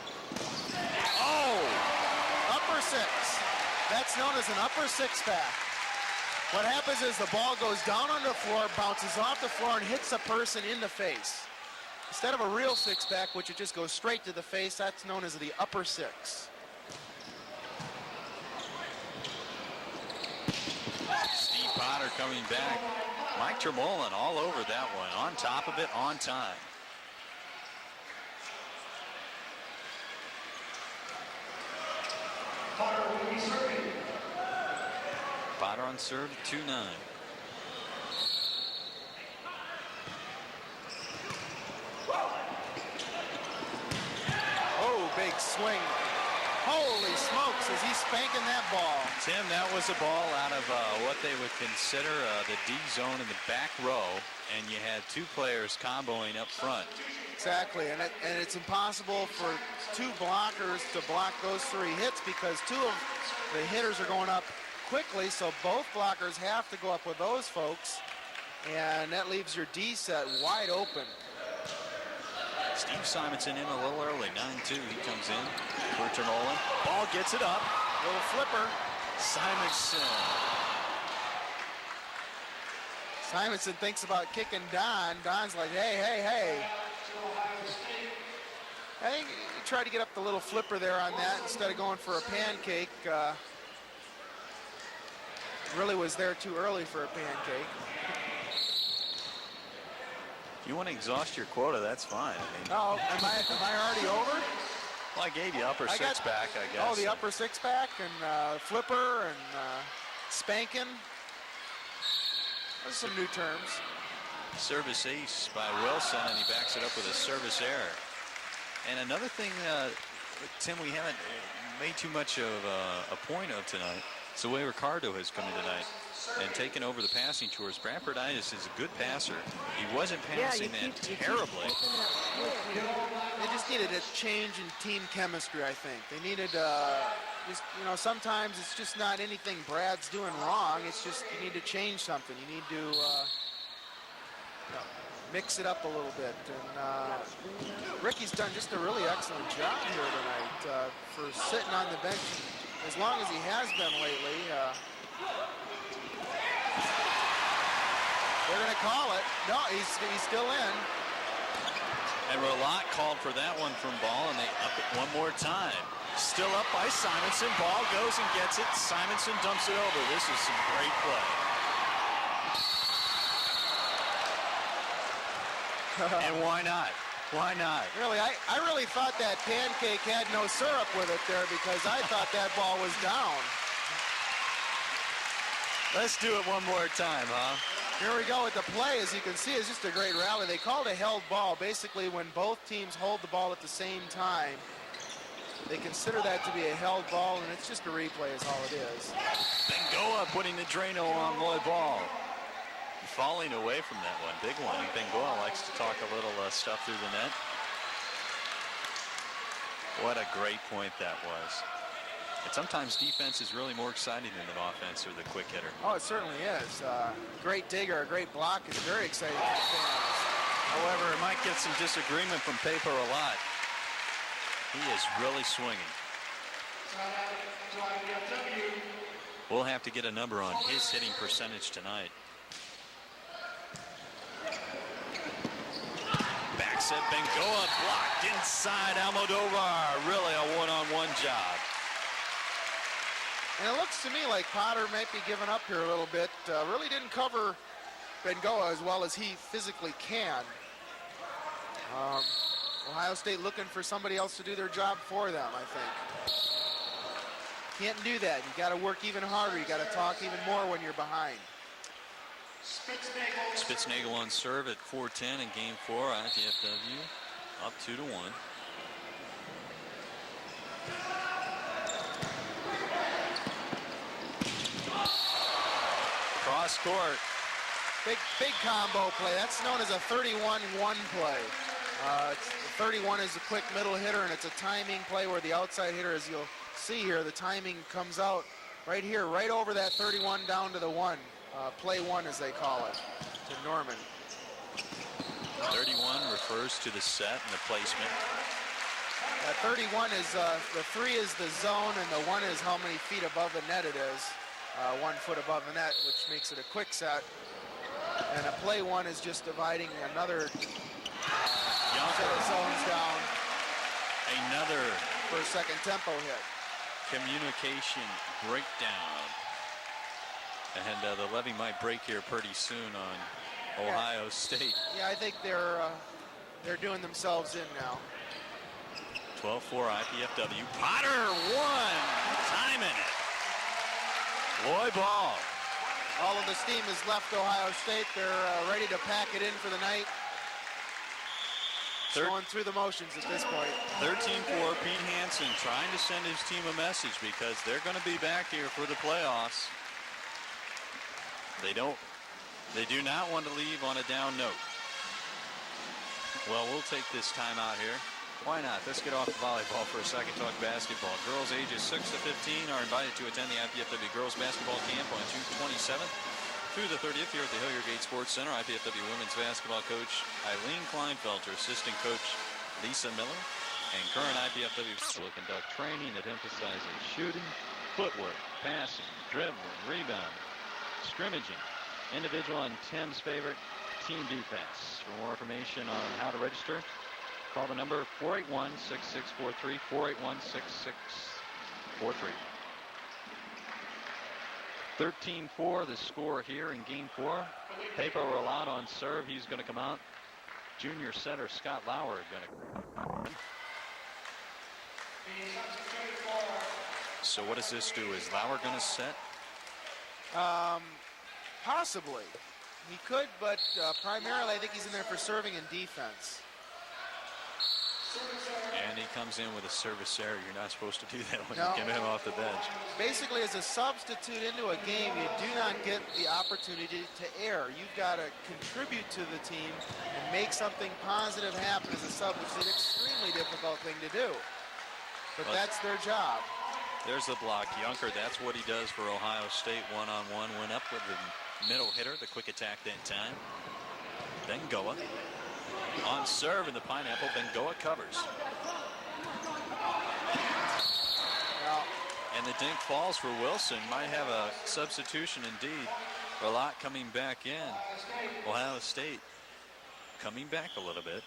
Oh! Upper 6. That's known as an upper 6-pack. What happens is the ball goes down on the floor, bounces off the floor, and hits a person in the face. Instead of a real 6-pack, which it just goes straight to the face, that's known as the upper 6. Steve Potter coming back. Mike Termolen all over that one. On top of it, on time. Potter on serve, 2-9. Oh, big swing. Holy smokes, is he spanking that ball. Tim, that was a ball out of what they would consider the D zone in the back row, and you had 2 players comboing up front. Exactly, and it's impossible for 2 blockers to block those 3 hits because 2 of the hitters are going up quickly, so both blockers have to go up with those folks, and that leaves your D set wide open. Steve Simonson in a little early, 9-2. He comes in for Termolen. Ball gets it up. Little flipper. Simonson thinks about kicking Don. Don's like, hey. I think he tried to get up the little flipper there on that instead of going for a pancake. Really was there too early for a pancake. If you want to exhaust your quota, that's fine. Oh, am I already over? Well, I gave you upper six-pack, I guess. Oh, the upper six-pack and flipper and spanking. Those are some new terms. Service ace by Wilson, and he backs it up with a service error. And another thing, Tim, we haven't made too much of a point of tonight. It's the way Ricardo has come in tonight and taken over the passing chores. Bramforditis is a good passer. He wasn't passing terribly. They just needed a change in team chemistry, I think. They needed, sometimes it's just not anything Brad's doing wrong. It's just you need to change something. You need to mix it up a little bit. And Ricky's done just a really excellent job here tonight for sitting on the bench as long as he has been lately. They're going to call it. No, he's still in. And Rollat called for that one from Ball, and they up it one more time. Still up by Simonson. Ball goes and gets it. Simonson dumps it over. This is some great play. And why not? Why not? Really, I really thought that pancake had no syrup with it there because I thought that ball was down. Let's do it one more time, huh? Here we go with the play. As you can see, it's just a great rally. They called a held ball. Basically, when both teams hold the ball at the same time, they consider that to be a held ball, and it's just a replay is all it is. Bengoa putting the Drano on Volleyball. Falling away from that one, big one. Bengoa likes to talk a little stuff through the net. What a great point that was. And sometimes defense is really more exciting than an offense or the quick hitter. Oh, it certainly is. Great digger, a great block is very exciting for fans. However, it might get some disagreement from Paper a lot. He is really swinging. We'll have to get a number on his hitting percentage tonight. Backs it, Bengoa blocked inside Almodovar. Really a one-on-one job. And it looks to me like Potter might be giving up here a little bit. Really didn't cover Bengoa as well as he physically can. Ohio State looking for somebody else to do their job for them, I think. Can't do that. You got to work even harder. You got to talk even more when you're behind. Spitznagel on serve at 4-10 in game 4. IPFW up 2-1. Cross court. Big combo play. That's known as a 31-1 play. 31 is a quick middle hitter, and it's a timing play where the outside hitter, as you'll see here, the timing comes out right here, right over that 31 down to the 1. Play 1, as they call it, to Norman. 31 refers to the set and the placement. 31 is, the 3 is the zone, and the 1 is how many feet above the net it is. 1 foot above the net, which makes it a quick set. And a play 1 is just dividing another set of zones down. Another first second tempo hit. Communication breakdown. And the levee might break here pretty soon on Ohio State. Yeah, I think they're doing themselves in now. 12-4 IPFW. Potter won. Timing it. Loy Ball. All of the steam has left Ohio State. They're ready to pack it in for the night. Going through the motions at this point. 13-4, Pete Hansen trying to send his team a message because they're going to be back here for the playoffs. They do not want to leave on a down note. Well, we'll take this time out here. Why not? Let's get off the volleyball for a second, talk basketball. Girls ages 6 to 15 are invited to attend the IPFW Girls Basketball Camp on June 27th through the 30th here at the Hilliard Gate Sports Center. IPFW Women's Basketball Coach Eileen Kleinfelter, Assistant Coach Lisa Miller, And current IPFW will conduct training that emphasizes shooting, footwork, passing, dribbling, rebounding, scrimmaging, individual and Tim's favorite, team defense. For more information on how to register, call the number 481-6643, 481-6643. 13-4 the score here in game 4. Pepe Rollat on serve. He's going to come out. Junior setter Scott Lauer going to. So what does this do? Is Lauer going to set? Possibly. He could, but primarily I think he's in there for serving and defense. And he comes in with a service error. You're not supposed to do that when you get him off the bench. Basically, as a substitute into a game, you do not get the opportunity to err. You've got to contribute to the team and make something positive happen as a sub, which is an extremely difficult thing to do. But that's their job. There's the block. Junker, that's what he does for Ohio State. One-on-one, went up with the middle hitter, the quick attack that time. Then Goa. On serve in the pineapple, Bengoa covers. And the dink falls for Wilson. Might have a substitution indeed. Rollat coming back in. Ohio State coming back a little bit.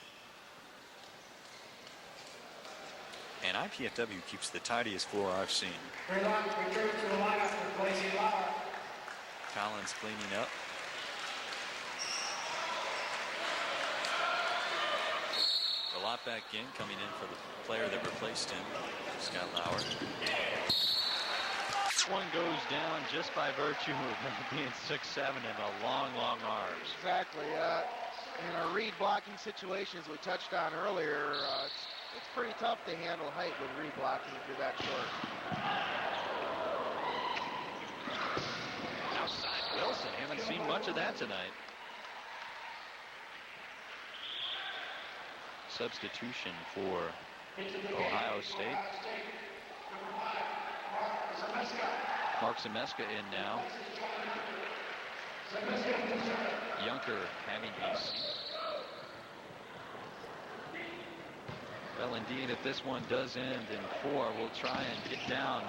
And IPFW keeps the tidiest floor I've seen. Collins cleaning up. Rollat back in, coming in for the player that replaced him, Scott Lauer. This one goes down just by virtue of being 6'7" and the long, long arms. Exactly. In a read blocking situation, as we touched on earlier, it's pretty tough to handle height with read blocking if you're that short. Outside Wilson, haven't seen much of that tonight. Substitution for Ohio State. Mark Zemeska in now. Junker having a seat. Well, indeed, if this one does end in 4, we'll try and get down.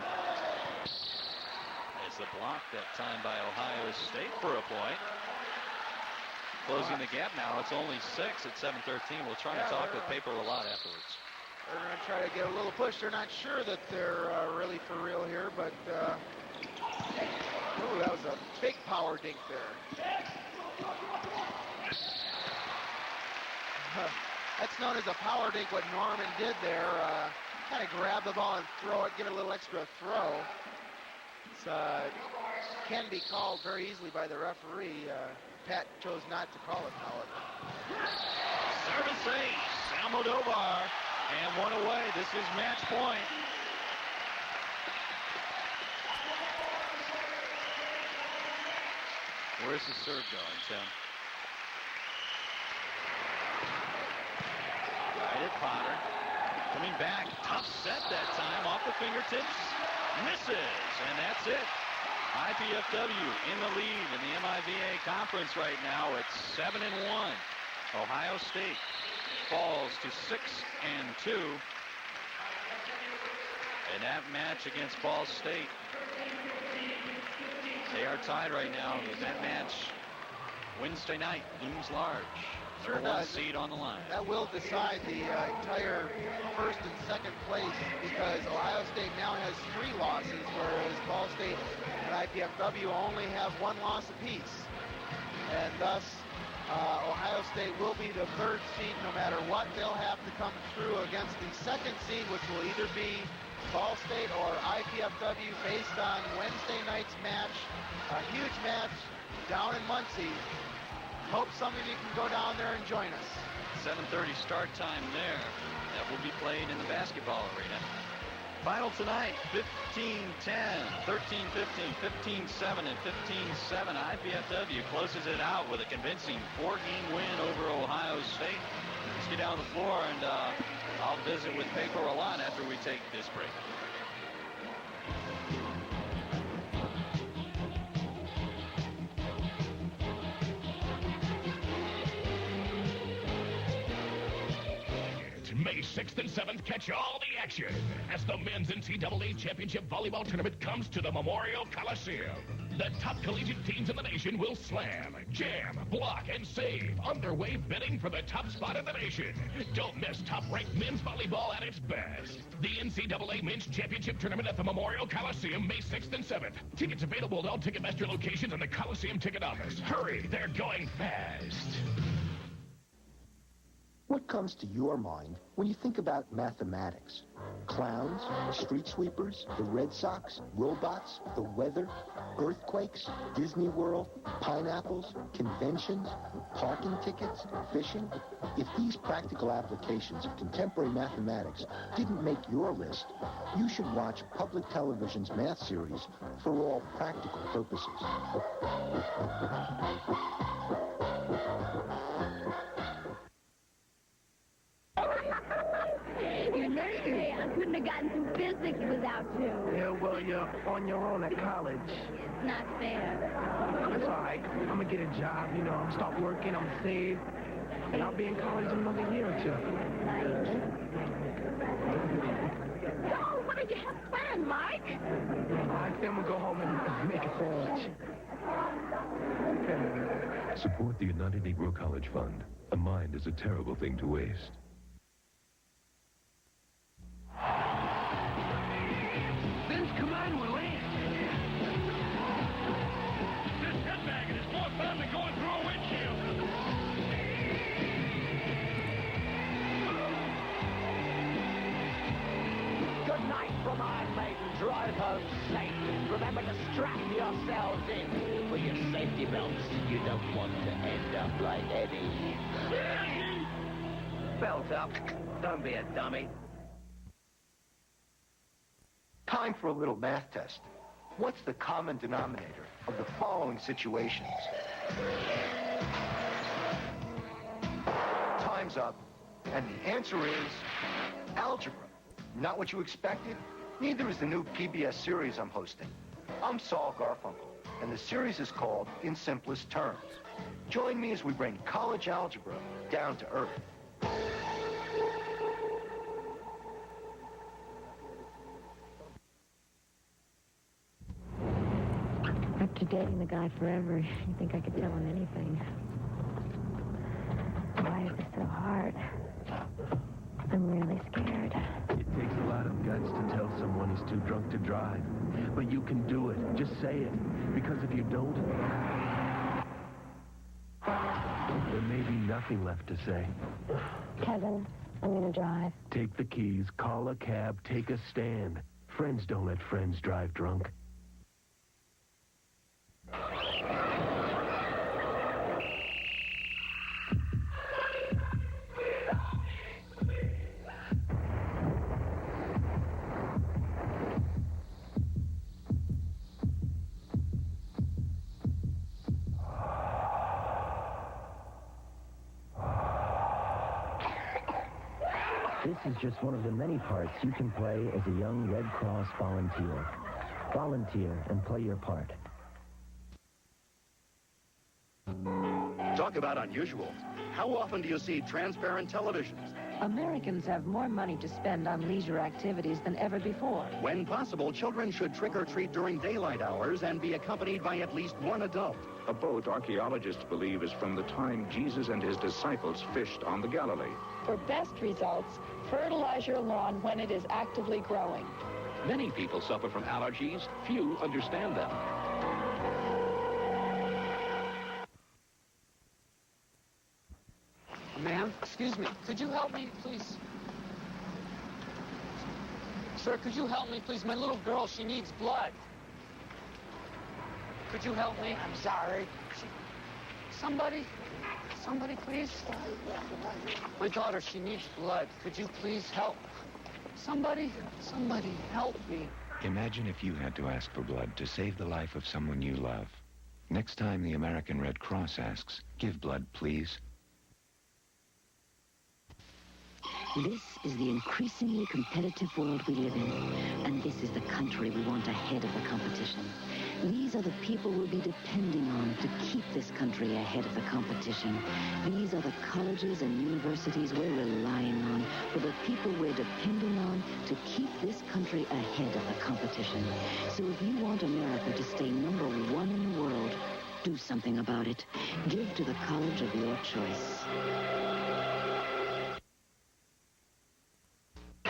As the block that time by Ohio State for a point. Closing the gap now. It's only 6 at 7:13. We'll try and talk with Pepe Rollat afterwards. They're going to try to get a little push. They're not sure that they're really for real here, but ooh, that was a big power dink there. That's known as a power dink, what Norman did there. Kind of grab the ball and throw it, give it a little extra throw. It can be called very easily by the referee. Pat chose not to call it, however. Service ace, Almodovar, and one away. This is match point. Where's the serve going, Tim? Right at Potter. Coming back, tough set that time, off the fingertips. Misses, and that's it. IPFW in the lead in the MIVA conference right now at 7-1. Ohio State falls to 6-2 in that match against Ball State. They are tied right now. That match Wednesday night looms large. Sure Number 1 does. seed on the line. That will decide the entire first and second place, because Ohio State now has 3 losses, whereas Ball State and IPFW only have 1 loss apiece. And thus, Ohio State will be the 3rd seed no matter what. They'll have to come through against the 2nd seed, which will either be Ball State or IPFW, based on Wednesday night's match. A huge match down in Muncie. Hope some of you can go down there and join us. 7:30 start time there. That will be played in the basketball arena. Final tonight, 15-10, 13-15, 15-7, and 15-7. IPFW closes it out with a convincing 4-game win over Ohio State. Let's get down the floor, and I'll visit with Pepe Rollat after we take this break. May May 6th and 7th, catch all the action as the men's NCAA Championship Volleyball Tournament comes to the Memorial Coliseum. The top collegiate teams in the nation will slam, jam, block, and save. Underway bidding for the top spot in the nation. Don't miss top-ranked men's volleyball at its best. The NCAA Men's Championship Tournament at the Memorial Coliseum, May 6th and 7th. Tickets available at all Ticketmaster locations and the Coliseum ticket office. Hurry, they're going fast. What comes to your mind when you think about mathematics? Clowns, street sweepers, the Red Sox, robots, the weather, earthquakes, Disney World, pineapples, conventions, parking tickets, fishing? If these practical applications of contemporary mathematics didn't make your list, you should watch public television's math series For All Practical Purposes. You made it. I couldn't have gotten through physics without you. Yeah, well, you're on your own at college. It's not fair. That's all right. I'm going to get a job, you know. I'm start working, I'm save, and I'll be in college in another year or two. Oh, what did you have planned, Mike? I think I'm going to go home and make a sandwich. Support the United Negro College Fund. A mind is a terrible thing to waste. Vince, come on, we'll land. This headbagging is more fun than going through a windshield. Good night from Iron Maiden. Drive home safe. Remember to strap yourselves in with your safety belts. You don't want to end up like Eddie. Belt up. Don't be a dummy. Time for a little math test. What's the common denominator of the following situations? Time's up, and the answer is algebra. Not what you expected? Neither is the new PBS series I'm hosting. I'm Saul Garfunkel, and the series is called In Simplest Terms. Join me as we bring college algebra down to earth. After dating the guy forever, you think I could tell him anything. Why is this so hard? I'm really scared. It takes a lot of guts to tell someone he's too drunk to drive. But you can do it. Just say it. Because if you don't, there may be nothing left to say. Kevin, I'm gonna drive. Take the keys, call a cab, take a stand. Friends don't let friends drive drunk. This is just one of the many parts you can play as a young Red Cross volunteer. Volunteer and play your part. Talk about unusual. How often do you see transparent televisions? Americans have more money to spend on leisure activities than ever before. When possible, children should trick or treat during daylight hours and be accompanied by at least one adult. A boat, archaeologists believe, is from the time Jesus and his disciples fished on the Galilee. For best results, fertilize your lawn when it is actively growing. Many people suffer from allergies. Few understand them. Ma'am, excuse me. Could you help me, please? Sir, could you help me, please? My little girl, she needs blood. Could you help me? I'm sorry. Somebody, please. My daughter, she needs blood. Could you please help? Somebody help me. Imagine if you had to ask for blood to save the life of someone you love. Next time the American Red Cross asks, give blood, please. This is the increasingly competitive world we live in, and this is the country we want ahead of the competition. These are the people we'll be depending on to keep this country ahead of the competition. These are the colleges and universities we're relying on for the people we're depending on to keep this country ahead of the competition. So if you want America to stay number one in the world, do something about it. Give to the college of your choice.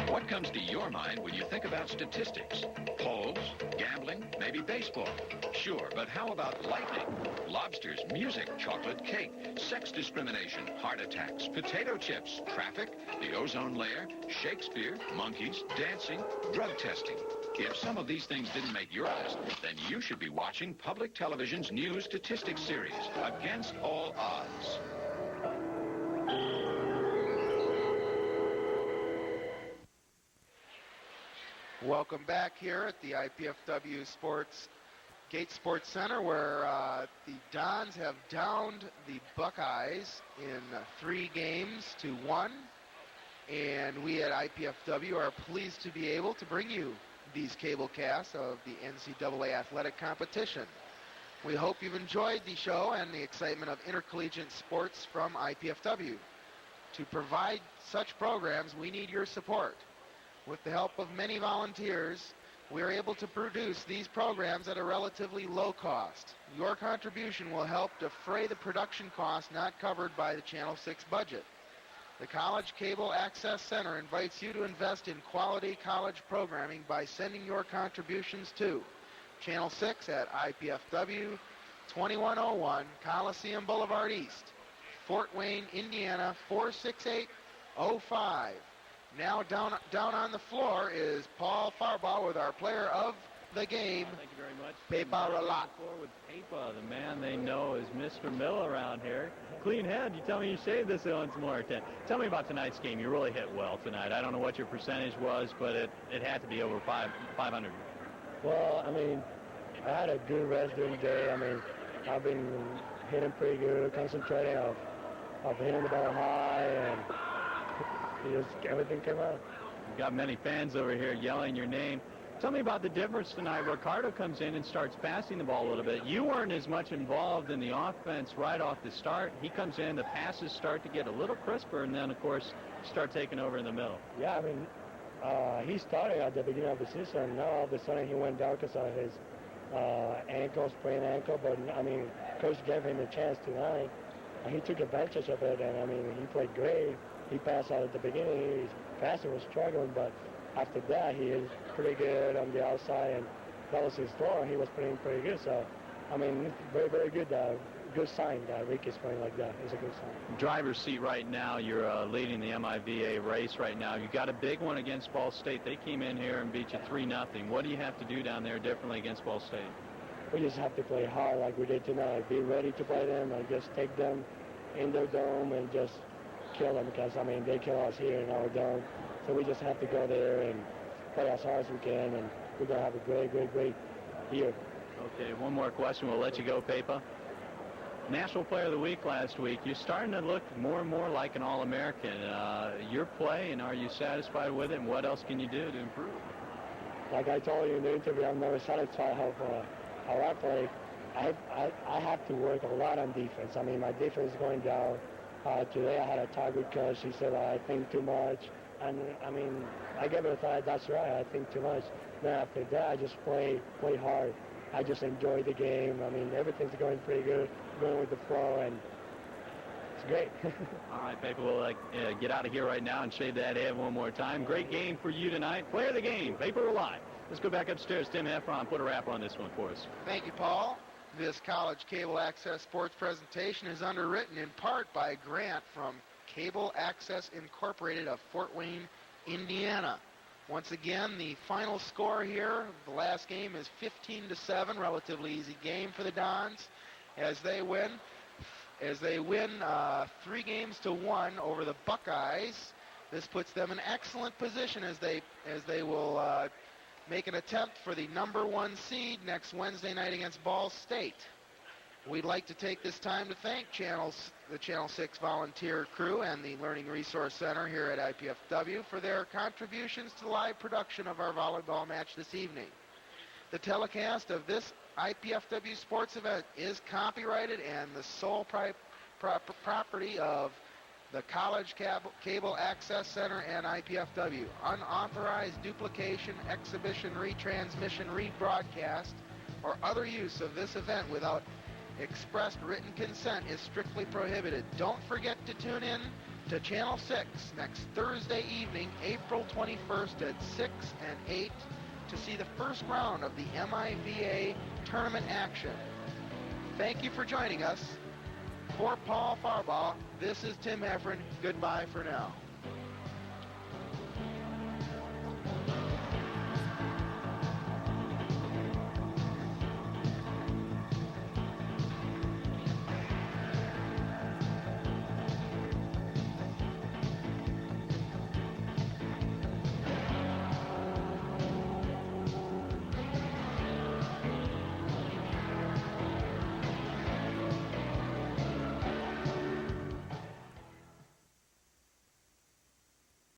What comes to your mind when you think about statistics? Polls, gambling, maybe baseball. Sure, but how about lightning, lobsters, music, chocolate cake, sex discrimination, heart attacks, potato chips, traffic, the ozone layer, Shakespeare, monkeys, dancing, drug testing? If some of these things didn't make your list, then you should be watching Public Television's new statistics series, Against All Odds. Welcome back here at the IPFW Gate Sports Center, where the Dons have downed the Buckeyes in 3 games to 1. And we at IPFW are pleased to be able to bring you these cable casts of the NCAA athletic competition. We hope you've enjoyed the show and the excitement of intercollegiate sports from IPFW. To provide such programs, we need your support. With the help of many volunteers, we are able to produce these programs at a relatively low cost. Your contribution will help defray the production costs not covered by the Channel 6 budget. The College Cable Access Center invites you to invest in quality college programming by sending your contributions to Channel 6 at IPFW, 2101 Coliseum Boulevard East, Fort Wayne, Indiana, 46805. Now down on the floor is Paul Farbaugh with our player of the game. Thank you very much. Pepa Relat. With Pepa, the man they know as Mr. Mill around here. Clean head. You tell me you shaved this once more. Tell me about tonight's game. You really hit well tonight. I don't know what your percentage was, but it had to be over 500. Well, I mean, I had a good rest during the day. I mean, I've been hitting pretty good, concentrating of hitting the ball high, and everything came out. You've got many fans over here yelling your name. Tell me about the difference tonight. Ricardo comes in and starts passing the ball a little bit. You weren't as much involved in the offense right off the start. He comes in, the passes start to get a little crisper, and then, of course, start taking over in the middle. Yeah, I mean, he started at the beginning of the season. Now, all of a sudden, he went down because of his sprained ankle. But, I mean, Coach gave him a chance tonight, and he took advantage of it, and, I mean, he played great. He passed out at the beginning. His passer was struggling, but after that, he is pretty good on the outside, and that was his floor. He was playing pretty good. So, I mean, very, very good. Good sign that Rick is playing like that. It's a good sign. Driver's seat right now. You're leading the MIVA race right now. You got a big one against Ball State. They came in here and beat you 3-0. What do you have to do down there differently against Ball State? We just have to play hard like we did tonight. Be ready to play them and just take them in their dome and just kill them, because, I mean, they kill us here in our dome. So we just have to go there and play as hard as we can, and we're going to have a great, great, great year. Okay, one more question. We'll let you go, Pepa. National Player of the Week last week. You're starting to look more and more like an All-American. Your play, and are you satisfied with it, and what else can you do to improve? Like I told you in the interview, I'm never satisfied how I play. I have to work a lot on defense. I mean, my defense is going down. Today I had a talk with Coach. He said I think too much. And, I mean, I gave it a thought. That's right. I think too much. Then after that, I just play hard. I just enjoy the game. I mean, everything's going pretty good, going with the flow, and it's great. All right, Pepa, we'll get out of here right now and shave that head one more time. Great game for you tonight. Player of the game, Pepa Relat. Let's go back upstairs. Tim Heffron, put a wrap on this one for us. Thank you, Paul. This College Cable Access Sports presentation is underwritten in part by a grant from Cable Access Incorporated of Fort Wayne, Indiana. Once again, the final score here, the last game is 15-7, relatively easy game for the Dons as they win 3-1 over the Buckeyes. This puts them in excellent position as they will make an attempt for the #1 seed next Wednesday night against Ball State. We'd like to take this time to thank the Channel 6 volunteer crew and the Learning Resource Center here at IPFW for their contributions to the live production of our volleyball match this evening. The telecast of this IPFW sports event is copyrighted and the sole property of the College Cable Access Center and IPFW. Unauthorized duplication, exhibition, retransmission, rebroadcast, or other use of this event without expressed written consent is strictly prohibited. Don't forget to tune in to Channel 6 next Thursday evening, April 21st at 6 and 8 to see the first round of the MIVA tournament action. Thank you for joining us. For Paul Farbaugh, this is Tim Heffron. Goodbye for now.